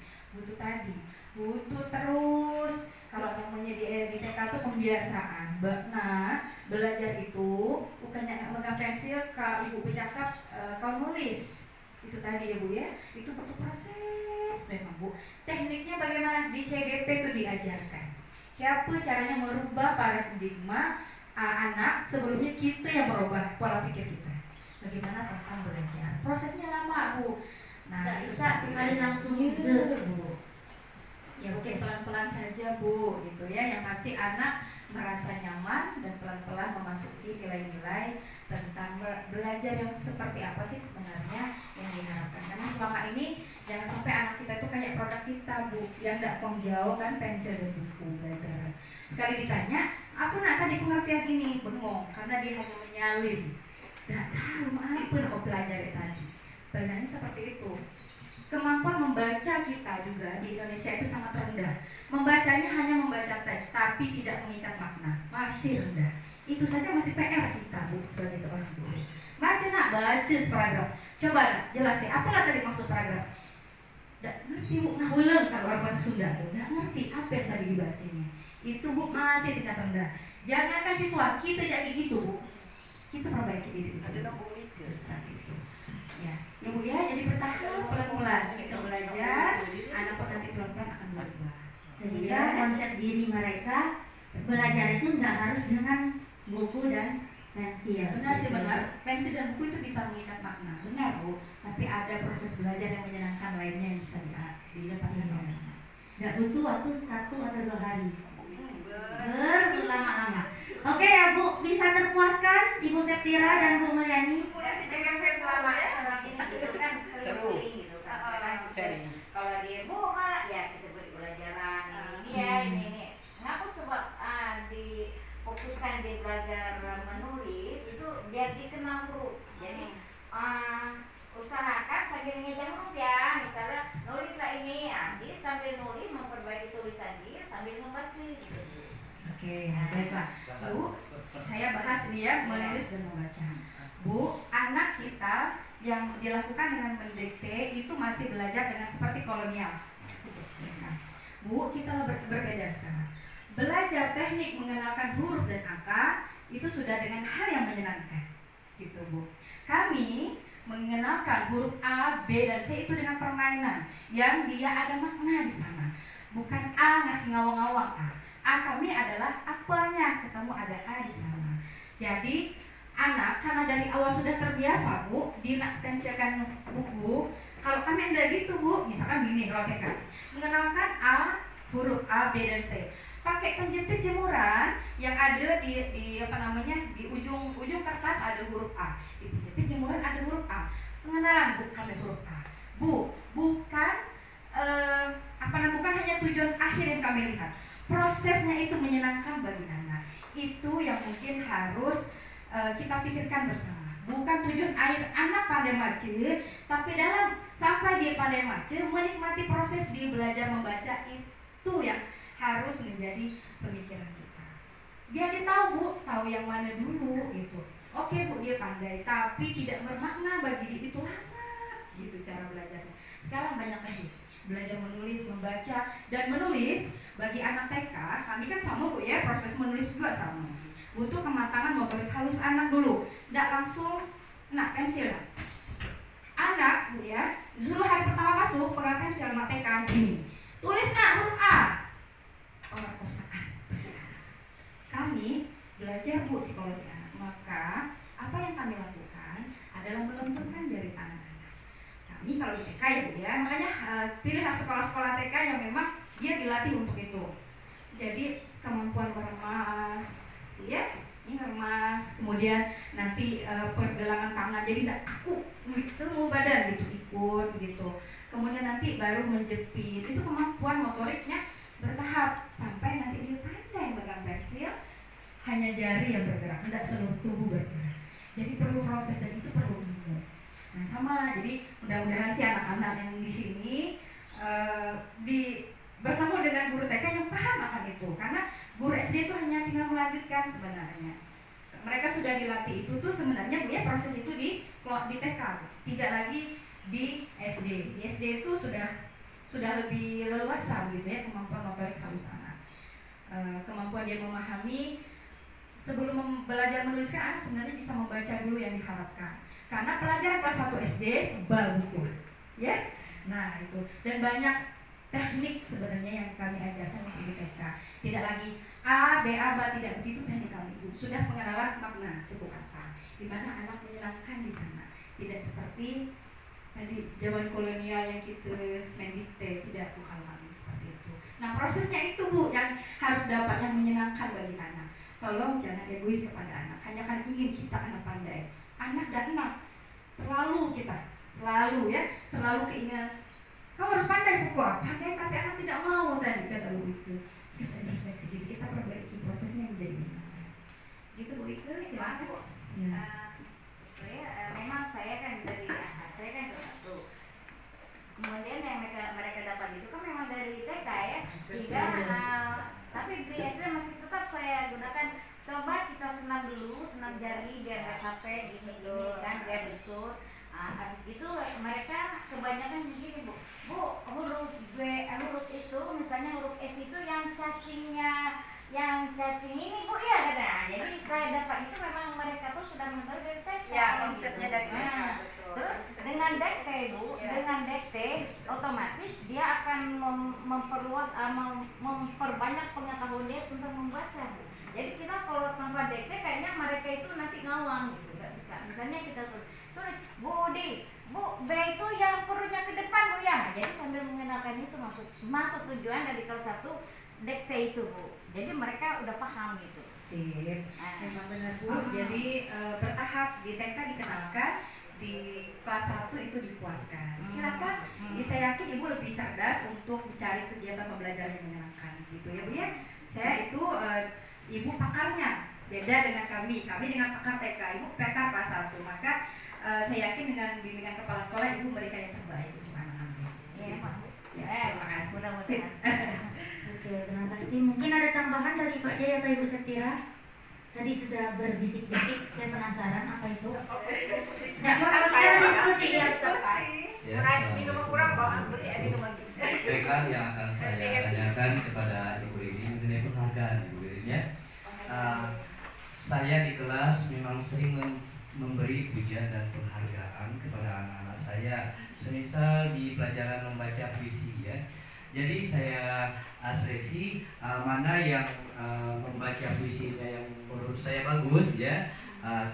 butuh terus. Kalau namanya di TK itu pembiasaan. Nah, belajar itu bukannya megang pensil, kalau ibu bercakap kau nulis. Itu tadi ya Bu ya. Itu butuh proses memang Bu. Tekniknya bagaimana? Di CGP itu diajarkan. Siapa caranya merubah paradigma anak sebelumnya kita yang merubah pola pikir kita. Bagaimana tentang belajar? Prosesnya lama Bu. Nah, Nggak itu bisa sekali langsung Bu. Ya oke, pelan-pelan saja Bu gitu ya. Yang pasti anak merasa nyaman dan pelan-pelan memasuki nilai-nilai tentang belajar yang seperti apa sih sebenarnya yang diharapkan. Karena selama ini jangan sampai anak kita tuh kayak produk kita Bu, yang tidak menjauh kan pensil dan buku belajar. Sekali ditanya, apa nak tadi pengertian ini? Bengong, karena dia hanya menyalin. Tidak tahu apa nak pelajari tadi. Benarnya seperti itu. Kemampuan membaca kita juga di Indonesia itu sangat rendah. Membacanya hanya membaca teks, tapi tidak mengikat makna. Masih rendah. Itu saja masih PR kita Bu sebagai seorang guru. Baca nak, baca separagraf. Coba nak, jelasin, apalah tadi maksud paragraf? Tidak ngerti Bu, ngahuleng kalau orang Sunda. Tidak ngerti apa yang tadi dibacanya. Itu Bu masih tingkat rendah. Jangankan siswa, kita jadi gitu Bu. Kita perbaiki diri kita. Ada seperti itu. Ya, Bu ya, jadi bertahap pelan-pelan kita belajar, anak pun nanti pelan-pelan akan berubah. Sehingga konsep diri mereka belajar itu nggak harus dengan buku dan pensil. Benar sih benar, pensil dan buku itu bisa mengikat makna, benar Bu. Tapi ada proses belajar yang menyenangkan lainnya yang bisa didapatkan oleh anak. Nggak butuh waktu 1 atau 2 hari. Berlama-lama. Oke ya Bu, bisa terpuaskan Ibu Septira dan Bu Mulyani? Nanti CGP selama ini gitu kan sering gitu kan. Kalau dia Bu malah ya kita belajaran ini ya ini. Kenapa sebab difokuskan di belajar menulis itu biar dikenal huruf. Jadi usahakan sambil ngejar huruf ya. Misalnya nulislah ini, dia sambil nulis memperbaiki tulisan dia sambil membaca gitu. Oke, baiklah Bu, saya bahas dia menulis dan membaca. Bu, anak kita yang dilakukan dengan mendikte itu masih belajar dengan seperti kolonial. Bu, kita berbeda sekarang. Belajar teknik mengenalkan huruf dan angka itu sudah dengan hal yang menyenangkan, gitu Bu. Kami mengenalkan huruf A, B, dan C itu dengan permainan yang dia ada makna di sana. Bukan A ngasih ngawang-ngawang A kami adalah apanya, ketemu ada A di sana. Jadi anak karena dari awal sudah terbiasa Bu dipensilkan buku. Kalau kami tidak gitu Bu, misalkan gini kalau TK mengenalkan A, huruf A, B, dan C. pakai penjepit jemuran yang ada di apa namanya, di ujung kertas ada huruf A, di penjepit jemuran ada huruf A. Pengenalan Bu, kami huruf A. Bu, bukan bukan hanya tujuan akhir yang kami lihat. Prosesnya itu menyenangkan bagi anak. Itu yang mungkin harus kita pikirkan bersama. Bukan tujuan akhir anak pandai baca, tapi dalam sampai dia pandai baca, menikmati proses dia belajar membaca, itu yang harus menjadi pemikiran kita. Biar dia tahu Bu, tahu yang mana dulu gitu. Oke Bu, dia pandai, tapi tidak bermakna bagi dia, itu lama gitu cara belajarnya. Sekarang banyak lagi belajar menulis, membaca, dan menulis bagi anak TK. Kami kan sama Bu ya, proses menulis juga sama. Butuh kematangan motorik halus anak dulu. Tidak langsung pensil. Anak Bu ya, disuruh hari pertama masuk pegang pensil anak TK gini. Tulis huruf A. Pemerkosaan. Kami belajar Bu psikologi anak. Maka apa yang kami lakukan adalah melenturkan jari tangan anak. Kami kalau di TK ya Bu ya, makanya pilihlah sekolah-sekolah TK yang memang dia dilatih untuk itu. Jadi kemampuan meremas, ya, ini ngeremas, kemudian nanti pergelangan tangan jadi tidak kaku, semua badan gitu ikut gitu. Kemudian nanti baru menjepit, itu kemampuan motoriknya bertahap sampai nanti dia pandai megang pensil, hanya jari yang bergerak, tidak seluruh tubuh bergerak. Jadi perlu proses dan itu perlu ilmu. Nah sama, jadi mudah-mudahan si anak-anak yang di sini bertemu dengan guru TK yang paham akan itu, karena guru SD itu hanya tinggal melanjutkan sebenarnya. Mereka sudah dilatih itu tuh sebenarnya Bu ya, proses itu di TK, tidak lagi di SD. Di SD itu sudah lebih leluasa gitu ya, kemampuan motorik halus anak. Kemampuan dia memahami. Sebelum belajar menuliskan, anak sebenarnya bisa membaca dulu yang diharapkan. Karena pelajaran kelas 1 SD tebal buku, ya. Nah itu, dan banyak teknik sebenarnya yang kami ajarkan di TK. Tidak lagi A, B, A, B, tidak begitu teknik kami. Sudah pengenalan makna suku kata, di mana anak menyenangkan di sana. Tidak seperti tadi zaman kolonial yang kita main dikte, tidak, bukan kami seperti itu. Nah prosesnya itu Bu yang harus dapat, yang menyenangkan bagi anak. Tolong jangan egois kepada anak, hanya kan ingin kita anak pandai. Anak dan anak terlalu terlalu keinginan kamu harus pandai pokok, pandai tapi anak tidak mau tadi kata Bu itu. Terus introspeksi diri, kita perbaiki prosesnya menjadi benar. Gitu Bu Ike, silakan Bu. Memang saya kan dari saya kan kelas 1. Kemudian yang mereka dapat itu kan memang dari TK ya, sehingga tapi di SD masih tetap saya gunakan. Coba kita senam dulu, senam jari biar nggak capek gini kan, biar betul. Habis itu mereka kebanyakan begini Bu, huruf B, huruf itu misalnya huruf S itu yang cacing ini Bu ya katanya. Jadi saya dapat itu memang mereka tuh sudah mengetahui dari TK. Ya konsepnya dari Terus dengan dikte Bu, dengan dikte otomatis dia akan memperbanyak pengetahuan dia tentang membaca Bu. Jadi kita kalau tanpa dikte kayaknya mereka itu nanti ngawang gitu, nggak bisa. Misalnya kita tulis Budi, Bu, B itu yang perutnya ke depan Bu ya. Jadi sambil mengenalkan itu masuk tujuan dari kelas 1 dikte itu Bu. Jadi mereka udah paham gitu. Sip, memang benar Bu. Jadi bertahap di TK dikenalkan, di kelas 1 itu dikuatkan. Silakan, saya yakin Ibu lebih cerdas untuk mencari kegiatan pembelajaran yang menyenangkan gitu ya Bu ya. Saya itu Ibu pakarnya, beda dengan kami dengan pakar TK, Ibu pakar kelas 1. Maka saya yakin dengan bimbingan kepala sekolah Ibu memberikan yang terbaik untuk anak-anak. Iya Pak. Terima kasih. Mudah-mudahan. Oke, terima kasih. Mungkin ada tambahan dari Pak Jaya atau Ibu Setira? Tadi sudah berbisik-bisik, saya penasaran apa itu. Nah, kita diskusi ya. TK yang akan saya tanyakan kepada Ibu Rini mengenai penghargaan Ibu Rini ya. Saya di kelas memang sering memberi pujian dan penghargaan kepada anak-anak saya, semisal di pelajaran membaca puisi ya. Jadi saya seleksi mana yang membaca puisinya yang menurut saya bagus ya,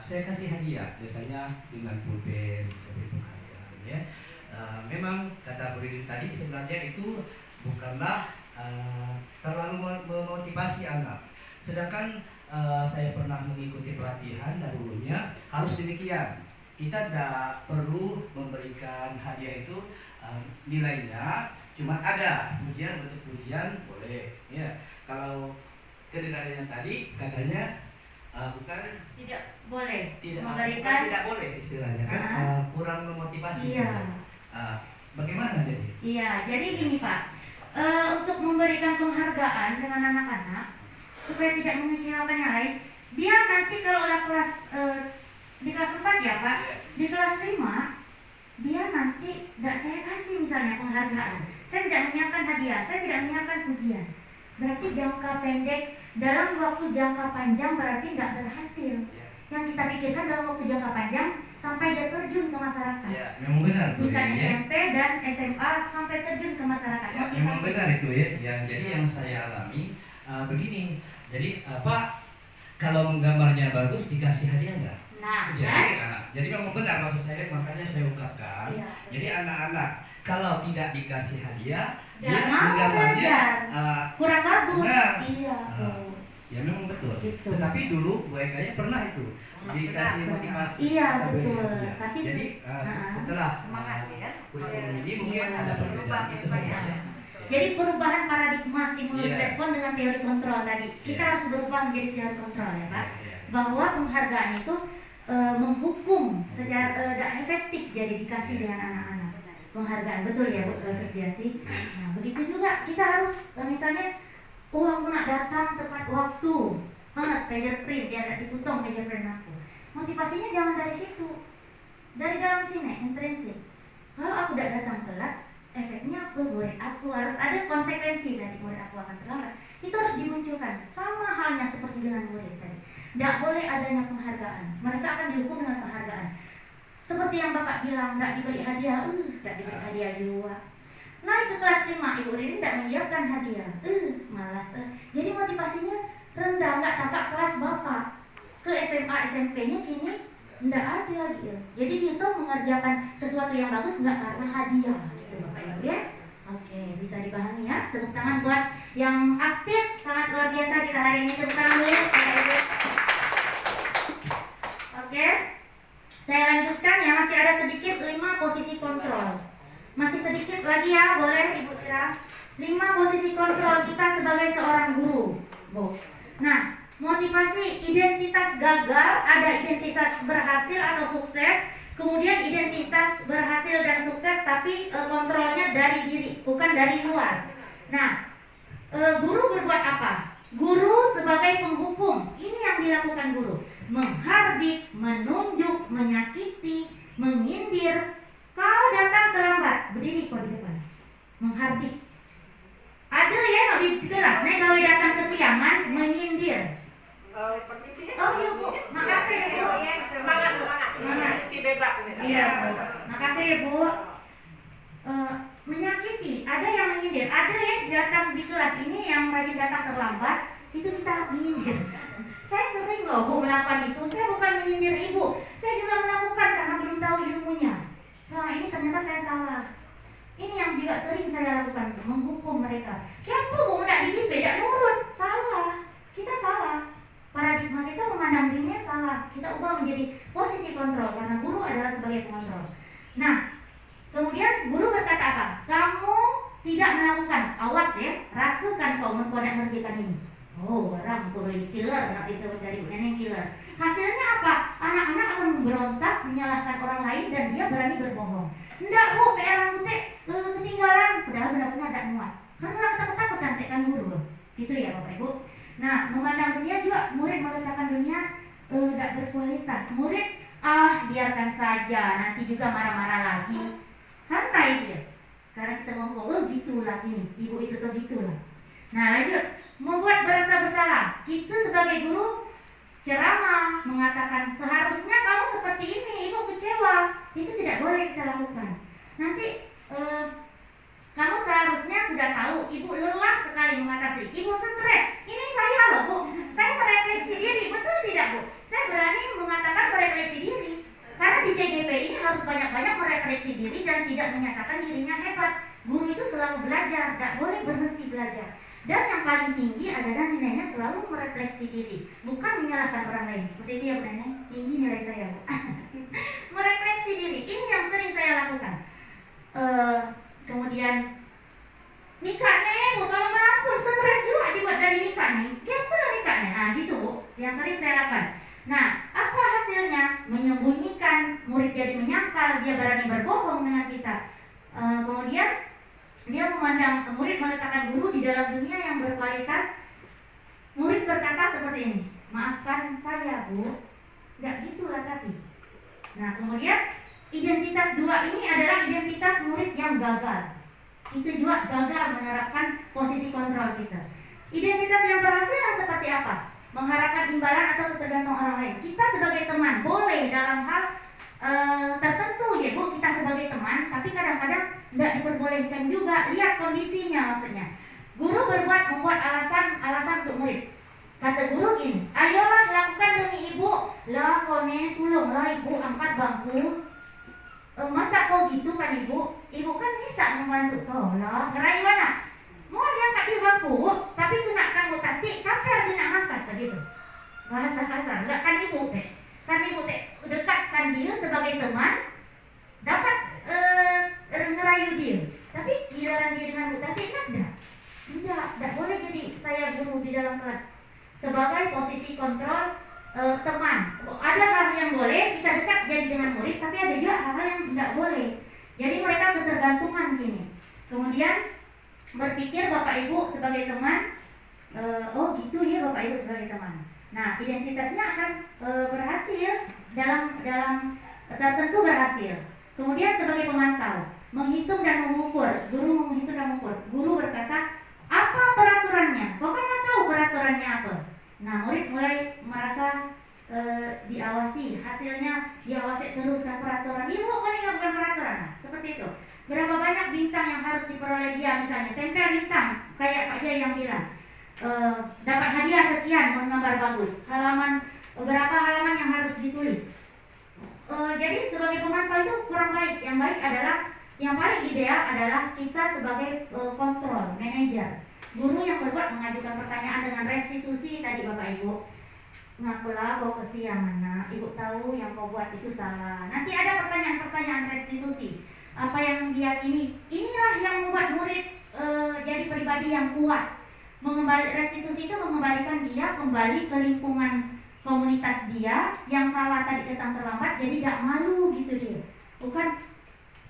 saya kasih hadiah, biasanya dengan pulpen seperti penghargaan ya. Memang kata Bu Rini tadi sebenarnya itu bukanlah terlalu memotivasi anak. Sedangkan saya pernah mengikuti pelatihan dahulunya harus demikian. Kita tidak perlu memberikan hadiah itu nilainya cuma ada pujian, bentuk pujian boleh ya. Kalau kedengarannya tadi katanya bukan Tidak boleh tidak memberikan. tidak boleh istilahnya kan kurang memotivasi. Iya. Bagaimana jadi? Iya, jadi gini Pak, untuk memberikan penghargaan dengan anak-anak supaya tidak mengecewakan yang lain, biar nanti kalau udah kelas di kelas 4 ya Pak, di kelas 5 dia nanti tidak saya kasih misalnya penghargaan, saya tidak menyiapkan hadiah, saya tidak menyiapkan pujian, berarti jangka pendek, dalam waktu jangka panjang berarti tidak berhasil. Yang kita pikirkan dalam waktu jangka panjang sampai dia terjun ke masyarakat. Ya, memang benar tuh Tingkat ya. SMP dan SMA sampai terjun ke masyarakat. Ya, memang benar itu ya. Jadi yang saya alami begini. Jadi Pak, kalau menggambarnya bagus dikasih hadiah enggak? Nah, Jadi memang benar maksud saya, makanya saya ungkapkan. Iya. Jadi anak-anak kalau tidak dikasih hadiah, Nggak dia mau menggambarnya kurang bagus. Nah. Iya. ya memang betul. Gitu. Tetapi dulu Bu Eka pernah itu dikasih motivasi. Iya, atau betul. hadiah. Tapi Jadi setelah Semangat ya. kurikulum ini mungkin Iya. ada perbedaan itu saja. Jadi perubahan paradigma stimulus Iya. respon dengan teori kontrol tadi. Kita Iya. harus berubah menjadi teori kontrol ya Pak. Iya. Bahwa penghargaan itu menghukum secara tidak efektif jadi dikasih Iya. dengan anak-anak. Penghargaan betul ya Bu Susiati. Nah begitu juga kita harus misalnya uang nak datang tepat waktu, fingerprint biar tidak dipotong fingerprint aku. Motivasinya jangan dari situ, dari dalam sini intrinsik. Kalau aku tidak datang telat, efeknya murid aku harus ada konsekuensi dari murid aku akan terlambat. Itu harus dimunculkan. Sama halnya seperti dengan murid tadi. Tidak boleh adanya penghargaan. Mereka akan dihukum dengan penghargaan. Seperti yang Bapak bilang, tidak diberi hadiah, tidak diberi hadiah juga. Naik ke kelas 5, Ibu Ririn tidak menyiapkan hadiah, malas. Jadi motivasinya rendah, nggak tapak kelas Bapak. Ke SMA, SMP-nya kini tidak ada gitu. Jadi kita mengerjakan sesuatu yang bagus nggak karena hadiah, gitu Bapak Ibu ya. Oke, bisa dipahami ya. Tepuk tangan buat yang aktif, sangat luar biasa kita hari ini. Tepuk tangan dulu Bapak Ibu. Oke, saya lanjutkan ya, masih ada sedikit 5 posisi kontrol. Masih sedikit lagi ya, boleh Ibu Ira. 5 posisi kontrol kita sebagai seorang guru. Nah, motivasi identitas gagal, ada identitas berhasil atau sukses, kemudian identitas berhasil dan sukses tapi kontrolnya dari diri, bukan dari luar. Nah, guru berbuat apa? Guru sebagai penghukum. Ini yang dilakukan guru. Menghardik, menunjuk, menyakiti, menyindir. Kau datang terlambat, berdiri kau di depan. Menghardik. Ada ya di kelas, nih gawe datang kesiangan, menyindir. Oh iya Bu, makasih Bu. Semangat. Semangat. Si bebas ini. Iya Bu, makasih Bu. Menyakiti, ada yang menyindir, ada ya datang di kelas ini yang rajin datang terlambat, itu kita menyindir. Saya sering loh Bu melakukan itu, saya bukan menyindir Ibu, saya juga melakukan karena belum tahu ilmunya. Selama ini ternyata saya salah. Ini yang juga sering saya lakukan, menghukum mereka. Kenapa Bu tidak didik, tidak nurut? Salah, kita salah. Paradigma kita memandang dirinya salah. Kita ubah menjadi posisi kontrol karena guru adalah sebagai pengontrol. Nah, kemudian guru berkata apa? Kamu tidak melakukan, awas ya, rasukan kau tidak mengerjakan ini. Oh, orang perlu killer, nak disebut dari nenek killer. Hasilnya apa? Anak-anak akan memberontak, menyalahkan orang lain dan dia berani berbohong. Enggak Bu, PR aku ketinggalan, padahal benar-benar tidak muat. Karena takut-takut nanti kan guru. Gitu ya Bapak Ibu. Nah, memandang dunia juga, murid meletakkan dunia tidak berkualitas. Murid, biarkan saja, nanti juga marah-marah lagi. Santai dia. Karena kita ngomong, gitulah ini, ibu itu tuh gitulah. Nah, lanjut. Membuat berasa bersalah. Kita sebagai guru ceramah mengatakan seharusnya kamu seperti ini, ibu kecewa. Itu tidak boleh kita lakukan. Nanti kamu seharusnya sudah tahu ibu lelah sekali mengatasi. Ibu stres. Ini saya loh Bu. Saya merefleksi diri. Betul tidak Bu? Saya berani mengatakan merefleksi diri. Karena di CGP ini harus banyak-banyak merefleksi diri dan tidak menyatakan dirinya hebat. Guru itu selalu belajar, tidak boleh berhenti belajar. Dan yang paling tinggi adalah nilainya selalu merefleksi diri, bukan menyalahkan orang lain. Seperti itu ya Bu Neneng, tinggi nilai saya Bu. Merefleksi diri, ini yang sering saya lakukan. Kemudian nikahnya ya Bu, kalau melampun stres juga dibuat dari nikah nih. Kenapa nikahnya? Nah gitu Bu, yang sering saya lakukan. Nah, apa hasilnya? Menyembunyikan, murid jadi menyangkal, dia berani berbohong dengan kita. Kemudian dia memandang murid meletakkan guru di dalam dunia yang berkualitas. Murid berkata seperti ini, maafkan saya Bu, nggak gitulah tapi. Nah kemudian identitas dua ini adalah identitas murid yang gagal. Itu juga gagal menerapkan posisi kontrol kita. Identitas yang berhasil yang seperti apa? Mengharapkan imbalan atau tergantung orang lain. Kita sebagai teman boleh dalam hal tertentu ya Bu, kita sebagai teman, tapi kadang-kadang tidak diperbolehkan juga. Lihat kondisinya maksudnya. Guru membuat alasan untuk murid. Kata guru gini, ayolah lakukan demi ibu. Lah kone, tolonglah ibu angkat bangku. Masa kau gitu kan ibu? Ibu kan bisa membantu kau lah. Gerai mana? Mau diangkat di bangku, tapi kena kamu tati, kasar kena angkat begitu. Bahasa kasar, enggak kan ibu teh. Kan ibu teh dekatkan dia sebagai teman, dapat ngerayu dia. Tapi giliran dia dengan Bu Tati enak enggak? Tidak boleh jadi saya guru di dalam kelas. Sebagai posisi kontrol teman. Ada hal yang boleh kita dekat jadi dengan murid, tapi ada juga hal-hal yang tidak boleh. Jadi mereka ketergantungan gini. Kemudian berpikir Bapak Ibu sebagai teman, oh gitu ya Bapak Ibu sebagai teman. Nah identitasnya akan berhasil dalam tertentu berhasil. Kemudian sebagai pemantau, menghitung dan mengukur. Guru menghitung dan mengukur. Guru berkata, apa peraturannya? Kau kan nggak tahu peraturannya apa. Nah murid mulai merasa diawasi. Hasilnya diawasi teruskan peraturan. Ibu kan ini bukan peraturan. Nah, seperti itu. Berapa banyak bintang yang harus diperoleh dia misalnya? Tempel bintang, kayak Pak Jaya yang bilang. Dapat hadiah sekian, menggambar bagus. Berapa halaman yang harus ditulis. Jadi sebagai pemantau itu kurang baik. Yang baik adalah, yang paling ideal adalah kita sebagai kontrol, manajer. Guru yang berbuat mengajukan pertanyaan dengan restitusi tadi Bapak Ibu. Ngakulah kau kesiangan nak, Ibu tahu yang kau buat itu salah. Nanti ada pertanyaan-pertanyaan restitusi. Apa yang diyakini, inilah yang membuat murid jadi pribadi yang kuat. Restitusi itu mengembalikan dia kembali ke lingkungan komunitas dia yang salah tadi datang terlambat, jadi gak malu gitu dia. Bukan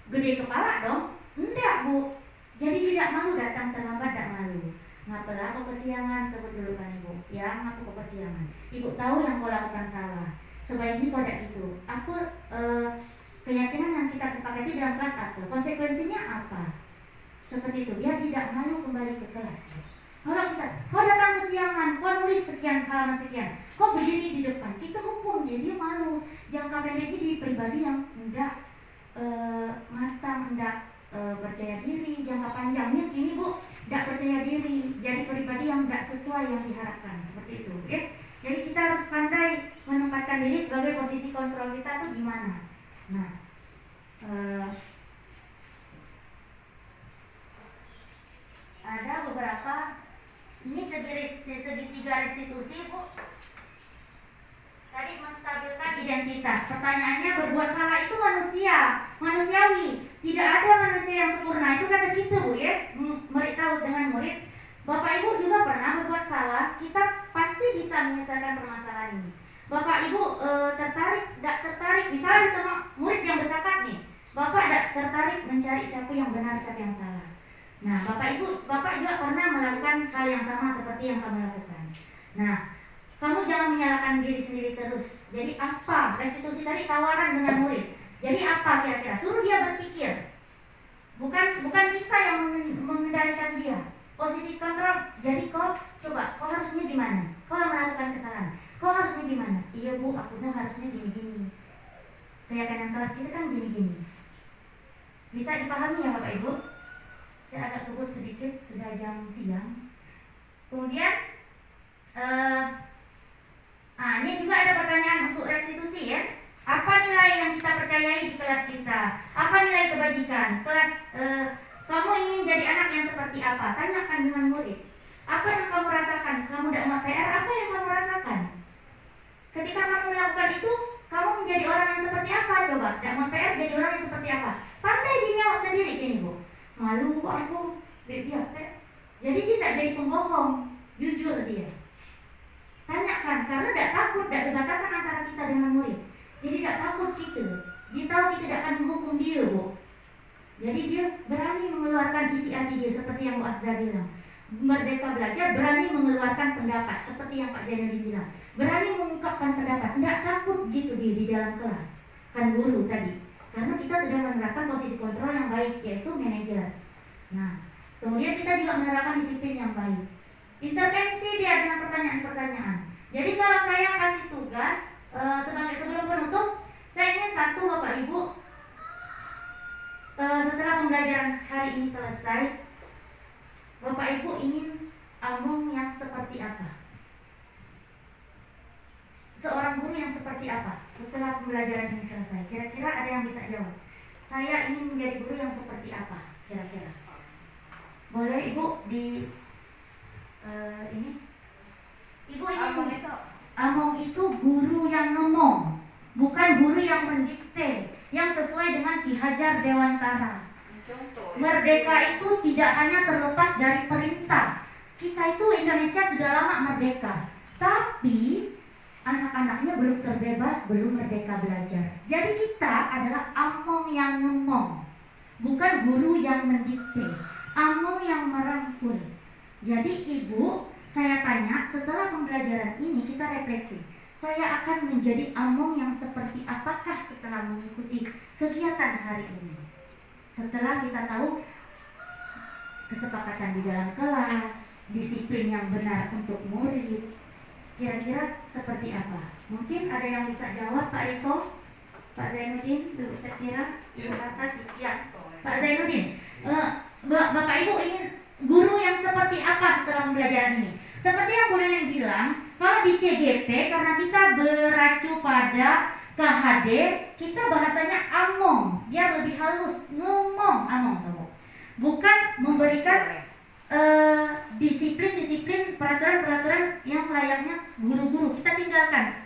gede kepala dong, enggak Bu. Jadi tidak malu datang terlambat, gak malu. Ngapalah kau kesiangan, sebut dulu kan Ibu. Ya, ngapain kau kesiangan? Ibu tahu yang kau lakukan salah. Sebaiknya kau tidak itu. Apa keyakinan yang kita sepakati dalam kelas apa? Konsekuensinya apa? Seperti itu. Dia tidak malu kembali ke kelas. Kalau kau datang kesiangan, kau nulis sekian halaman sekian, kau berdiri di depan, kita hukum dia malu. Jangka pendek ini pribadi yang tidak matang, tidak percaya diri. Jangka panjangnya ini Bu, tidak percaya diri, jadi pribadi yang tidak sesuai yang diharapkan. Seperti itu ya. Jadi kita harus pandai menempatkan diri sebagai posisi kontrol kita tuh gimana. Nah ada beberapa. Ini segitiga restitusi Bu. Tadi menstabilkan identitas. Pertanyaannya, berbuat salah itu manusiawi. Tidak ada manusia yang sempurna. Itu kata kita Bu ya. Beritahu dengan murid, Bapak Ibu juga pernah berbuat salah. Kita pasti bisa menyelesaikan permasalahan ini. Bapak Ibu tidak tertarik. Misalnya murid yang bersakat nih, Bapak tidak tertarik mencari siapa yang benar, siapa yang salah. Nah, Bapak juga pernah melakukan hal yang sama seperti yang kamu lakukan. Nah, kamu jangan menyalahkan diri sendiri terus. Jadi apa? Restitusi tadi tawaran dengan murid. Jadi apa kira-kira? Suruh dia berpikir. Bukan kita yang mengendalikan dia. Posisi kontrol. Jadi kau harusnya gimana? Kau melakukan kesalahan. Kau harusnya gimana? Iya Bu, aku tuh harusnya gini-gini. Keyakinan kelas kita kan gini-gini. Bisa dipahami ya Bapak Ibu? Saya agak kebut sedikit, sudah jam siang. Kemudian ini juga ada pertanyaan untuk restitusi ya. Apa nilai yang kita percayai di kelas kita? Apa nilai kebajikan? Kamu ingin jadi anak yang seperti apa? Tanyakan dengan murid. Apa yang kamu rasakan? Kamu dakwah PR, apa yang kamu rasakan? Ketika kamu melakukan itu, kamu menjadi orang yang seperti apa? Coba, dakwah PR jadi orang yang seperti apa? Pandai dijawab sendiri gini Bu. Malu aku, biar teh. Jadi dia tidak jadi pembohong, jujur dia. Tanyakan, karena tidak takut, tidak ada batasan antara kita dengan murid. Jadi tidak takut kita. Dia tahu kita tidak akan menghukum dia, Bu. Jadi dia berani mengeluarkan isi hati dia seperti yang Bu Asda bilang. Merdeka belajar, berani mengeluarkan pendapat seperti yang Pak Zainuddin bilang. Berani mengungkapkan pendapat, tidak takut gitu dia di dalam kelas. Kan guru tadi. Karena kita sudah menerapkan posisi kontrol yang baik, yaitu manajer. Nah, kemudian kita juga menerapkan disiplin yang baik. Intervensi dia dengan pertanyaan-pertanyaan. Jadi kalau saya kasih tugas sebagai sebelum penutup, saya ingin satu Bapak Ibu, setelah pembelajaran hari ini selesai, Bapak Ibu ingin among yang seperti apa? Seorang guru yang seperti apa setelah pembelajaran ini selesai? Kira-kira ada yang bisa jawab? Saya ingin menjadi guru yang seperti apa? Kira-kira boleh Ibu di ini? Ibu ingin among itu guru yang ngomong, bukan guru yang mendikte, yang sesuai dengan Ki Hajar Dewantara. Merdeka itu tidak hanya terlepas dari perintah. Kita itu Indonesia sudah lama merdeka, tapi anak-anaknya belum terbebas, belum merdeka belajar. Jadi kita adalah among yang ngomong, bukan guru yang mendikte, among yang merangkul. Jadi Ibu, saya tanya, setelah pembelajaran ini kita refleksi, saya akan menjadi among yang seperti apakah setelah mengikuti kegiatan hari ini? Setelah kita tahu kesepakatan di dalam kelas, disiplin yang benar untuk murid, kira-kira seperti apa? Mungkin ada yang bisa jawab, Pak Riko, Pak Zainuddin, Ibu Sekira, Ibu Rata, ya. Pak Zainuddin, Bapak Ibu ingin guru yang seperti apa setelah pembelajaran ini? Seperti yang Bu Neneng bilang, kalau di CGP karena kita beracu pada KHD, kita bahasanya among, biar lebih halus, ngomong among, tahu? Bukan memberikan disiplin-disiplin, peraturan-peraturan yang layaknya guru-guru. Kita tinggalkan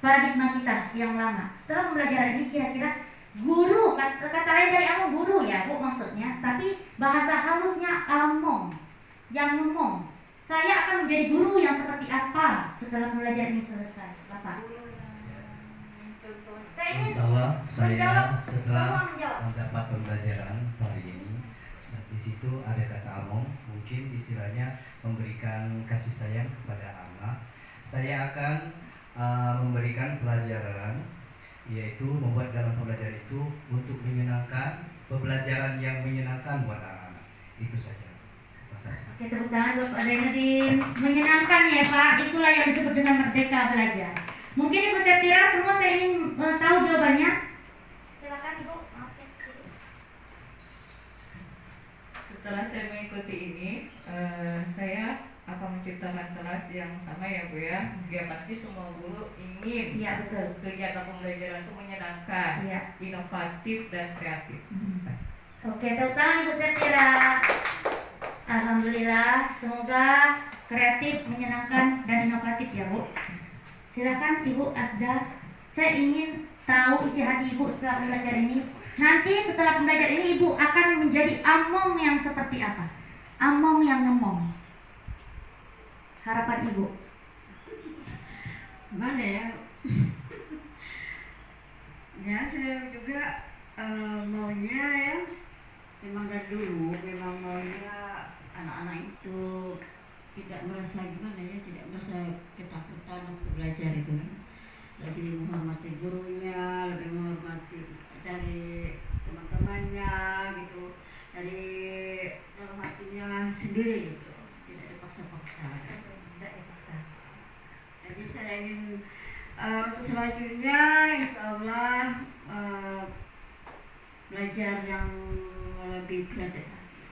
paradigma kita yang lama. Setelah pembelajaran ini kira-kira guru, kata lain dari among guru ya Bu maksudnya, tapi bahasa halusnya among, yang ngomong. Saya akan menjadi guru yang seperti apa setelah pembelajaran ini selesai, Bapak? Insya Allah saya setelah mendapat pembelajaran hari ini, di situ ada kata among, mungkin istilahnya memberikan kasih sayang kepada anak. Saya akan memberikan pelajaran, yaitu membuat dalam pembelajaran itu untuk menyenangkan, pembelajaran yang menyenangkan buat anak-anak. Itu saja. Terima kasih. Oke, tepuk tangan buat Pak Zainuddin. Menyenangkan ya Pak, itulah yang disebut dengan merdeka belajar. Mungkin Ibu Setira semua saya ingin tahu jawabannya. Silakan Ibu. Setelah saya mengikuti ini, saya akan menciptakan kelas yang sama ya Bu ya. Ya pasti semua guru ingin Iya betul. kegiatan pembelajaran itu menyenangkan, Iya. inovatif dan kreatif. Oke, tepuk tangan Ibu Setira. Alhamdulillah, semoga kreatif, menyenangkan dan inovatif ya Bu. Silakan Ibu Asda. Saya ingin tahu isi hati Ibu setelah pembelajaran ini. Nanti setelah pembelajaran ini Ibu akan menjadi among yang seperti apa? Among yang ngomong. Harapan Ibu. Gimana ya? Ya saya juga maunya ya, memang dari dulu memang maunya anak-anak itu tidak merasa gimana ya, tidak merasa ketakutan untuk belajar itu kan. Lebih menghormati gurunya, lebih menghormati dari teman-temannya gitu, dari dalam hatinya sendiri gitu, tidak dipaksa-paksa. Jadi saya ingin untuk selanjutnya insya Allah belajar yang lebih kreatif.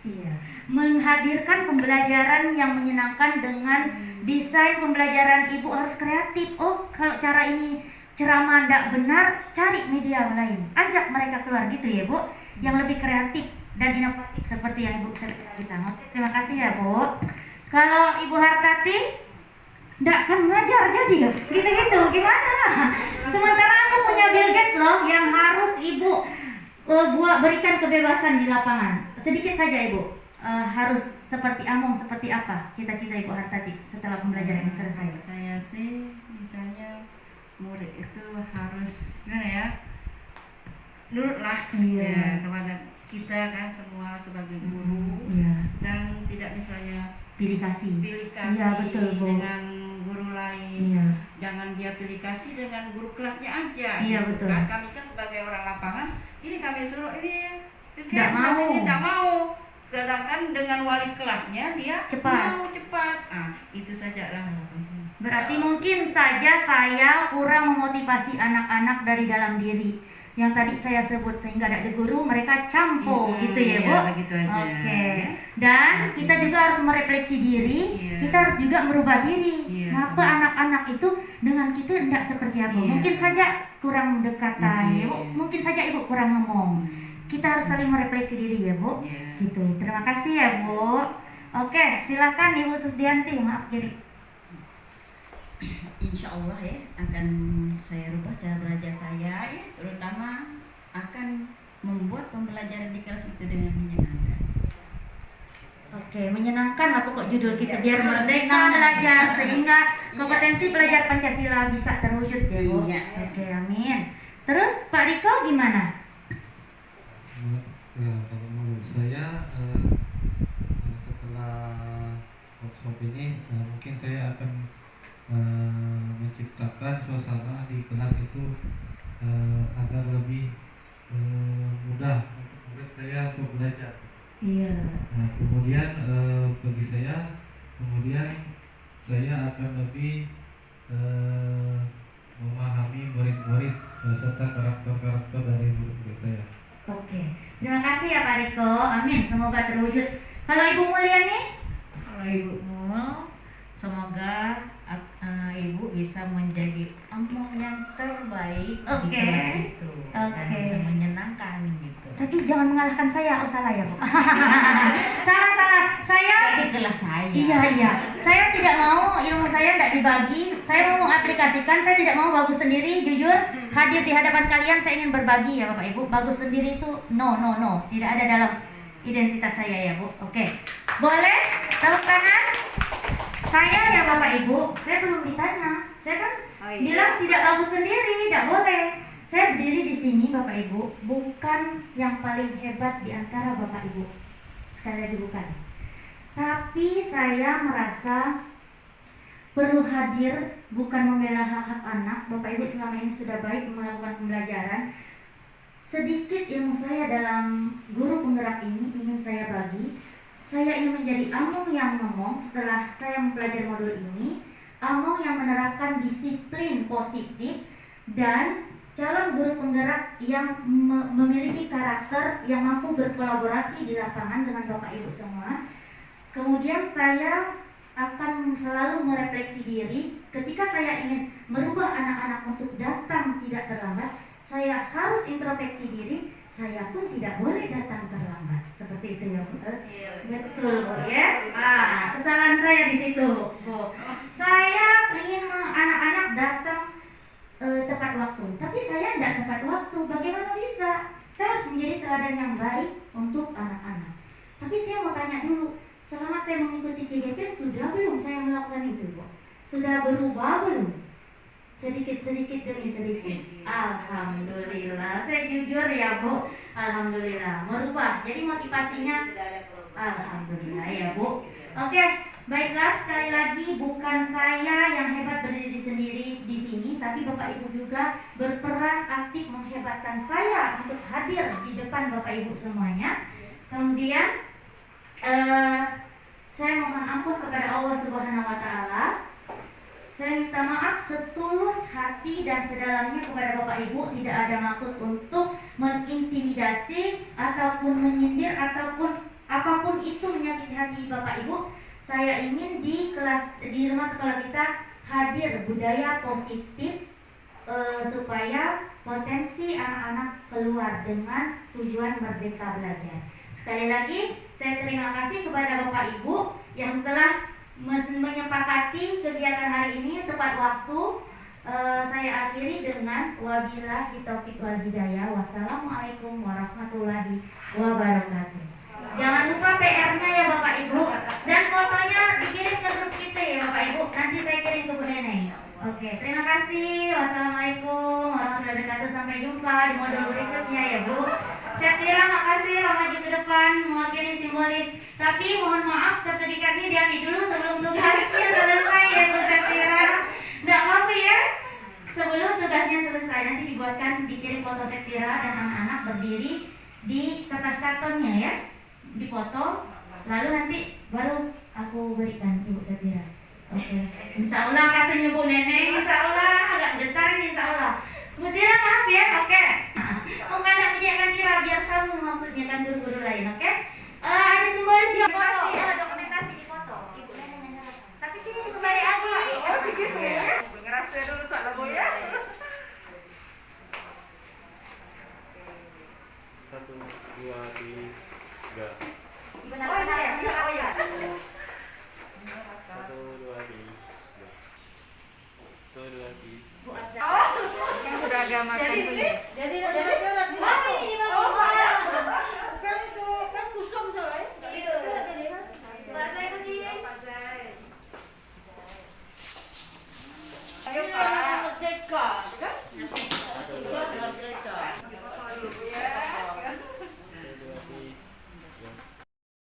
Iya, menghadirkan pembelajaran yang menyenangkan dengan desain pembelajaran Ibu harus kreatif. Oh, kalau cara ini ceramah tidak benar, cari media lain, ajak mereka keluar gitu ya Bu, yang lebih kreatif dan inovatif seperti yang Ibu ceritakan. Oke, terima kasih ya Bu. Kalau Ibu Hartati nggak kan ngajar jadi ya gitu-gitu gimana? Sementara aku punya Bill Gates loh yang harus Ibu berikan kebebasan di lapangan. Sedikit saja Ibu, harus seperti Among, seperti apa cita-cita Ibu Hartati setelah pembelajaran ini selesai? Saya sih misalnya murid itu harus gimana ya, nurutlah ya kepada kita kan semua sebagai guru, dan tidak misalnya pilih kasih Iya, betul, Bu. dengan guru lain. Iya. Jangan dia pilih kasih dengan guru kelasnya aja. Iya, gitu betul. kan. Kami kan sebagai orang lapangan, ini kami suruh ini Nggak mau. ini tidak mau. Sedangkan dengan wali kelasnya dia Cepat. mau cepat. Itu saja lah. Berarti mungkin saja saya kurang memotivasi anak-anak dari dalam diri yang tadi saya sebut, sehingga ada guru mereka campo gitu ya Bu. Begitu aja. Oke. Dan kita juga harus merefleksi diri, Iya. kita harus juga merubah diri. Iya, Kenapa betul. anak-anak itu dengan kita tidak seperti apa? Iya. Mungkin saja kurang dekatan, Iya. Ibu. Mungkin saja Ibu kurang ngomong. Kita harus saling merefleksi diri ya Bu. Iya. Gitu. Terima kasih ya Bu. Oke, silakan Ibu Susdianti. Maaf jadi. Insya Allah ya akan saya rubah cara belajar saya ya, terutama akan membuat pembelajaran di kelas itu dengan menyenangkan. Oke, menyenangkan lah pokok judul kita, biar merdeka belajar sehingga kompetensi belajar Pancasila bisa terwujud ya Bu. Iya. Oke, amin. Terus Pak Riko gimana? Ya, kalau menurut saya setelah workshop ini mungkin saya akan menciptakan suasana di kelas itu agar lebih mudah untuk murid saya untuk belajar. Iya. Nah, kemudian bagi saya, saya akan lebih memahami murid-murid serta karakter-karakter dari murid-murid saya. Oke, terima kasih ya Pak Riko. Amin, semoga terwujud. Kalau Ibu Mulyani? Kalau Ibu Mul, semoga Ibu bisa menjadi Among yang terbaik di Oke. kelas itu dan Oke. bisa menyenangkan gitu. Tapi jangan mengalahkan saya. Oh salah ya Bu. Salah. Saya Jadi kelas saya. Iya. Saya tidak mau ilmu saya tidak dibagi. Saya mau mengaplikasikan. Saya tidak mau bagus sendiri. Jujur, hadir di hadapan kalian saya ingin berbagi ya Bapak Ibu. Bagus sendiri itu no. Tidak ada dalam identitas saya ya Bu. Oke. Boleh? Tepuk tangan. Saya ya Bapak Ibu. Saya belum ditanya. Saya kan bilang tidak bagus sendiri. Tidak boleh. Saya berdiri di sini Bapak Ibu, bukan yang paling hebat di antara Bapak Ibu. Sekali lagi bukan. Tapi saya merasa perlu hadir, bukan membela hak-hak anak. Bapak Ibu selama ini sudah baik melakukan pembelajaran. Sedikit ilmu saya dalam guru penggerak ini ingin saya bagi. Saya ingin menjadi Among yang ngomong setelah saya mempelajari modul ini. Among yang menerapkan disiplin positif dan calon guru penggerak yang memiliki karakter yang mampu berkolaborasi di lapangan dengan Bapak Ibu semua. Kemudian saya akan selalu merefleksi diri ketika saya ingin merubah anak-anak untuk datang tidak terlambat. Saya harus introspeksi diri, saya pun tidak boleh datang terlambat. Seperti itu ya Bu. Betul Bu ya. Kesalahan saya di situ Bu. Saya ingin anak-anak datang tepat waktu, tapi saya tidak tepat waktu. Bagaimana bisa? Saya harus menjadi teladan yang baik untuk anak-anak. Tapi saya mau tanya dulu, selama saya mengikuti CGP sudah belum saya melakukan itu, Bu? Sudah berubah belum? Sedikit demi sedikit. Alhamdulillah. Saya jujur ya Bu, alhamdulillah merubah. Jadi motivasinya alhamdulillah ya Bu. Oke, baiklah, sekali lagi bukan saya yang hebat berdiri sendiri di sini, tapi Bapak Ibu juga berperan aktif menghebatkan saya untuk hadir di depan Bapak Ibu semuanya. Kemudian saya mohon ampun kepada Allah Subhanahu wa taala. Saya minta maaf setulus hati dan sedalamnya kepada Bapak Ibu. Tidak ada maksud untuk mengintimidasi ataupun menyindir ataupun apapun itu menyakiti hati Bapak Ibu. Saya ingin di rumah sekolah kita hadir budaya positif supaya potensi anak-anak keluar dengan tujuan merdeka belajar. Sekali lagi, saya terima kasih kepada Bapak Ibu yang telah menyepakati kegiatan hari ini tepat waktu. Saya akhiri dengan wabillahi taufiq wal hidayah. Wassalamualaikum warahmatullahi wabarakatuh. Jangan lupa PR-nya ya Bapak Ibu, dan fotonya dikirim ke grup kita ya Bapak Ibu. Nanti saya kirim ke Bu Neneng. Oke, terima kasih. Wassalamualaikum warahmatullahi wabarakatuh. Sampai jumpa di modul berikutnya ya Bu. Saya kira makasih maju ke depan mewakili simbolis. Tapi mohon maaf sertifikatnya diambil dulu sebelum tugasnya selesai ya Bu Septira. Nggak apa-apa ya. Sebelum tugasnya selesai nanti dibuatkan dikirim foto Septira dan anak-anak berdiri di kertas kartonnya ya, dipoto. Lalu nanti baru aku berikan Ibu Septira. Oke. Insya Allah katanya Bu Neneng. Insya Allah agak getar ini Insya Allah. Bu Tira maaf ya. Oke. Oh nggak punya Tira biar sambung maksudnya kan guru-guru lain. Oke. Ada simbolis juga foto. Dokumentasi di foto. Ibu Neneng menyerahkan. Tapi kini kembali aku. Oh begitu ya. Ngerasa dulu soal Bu ya. 1, 2, 3. Benar-benar oh ya. 1, 2, 3. 1, 2, 3. Bu Asda. Yang beragama Jadi wah ini di Oh, bawah. kan itu kan kusum soalnya. Bahasa itu dia. Ayo Pak.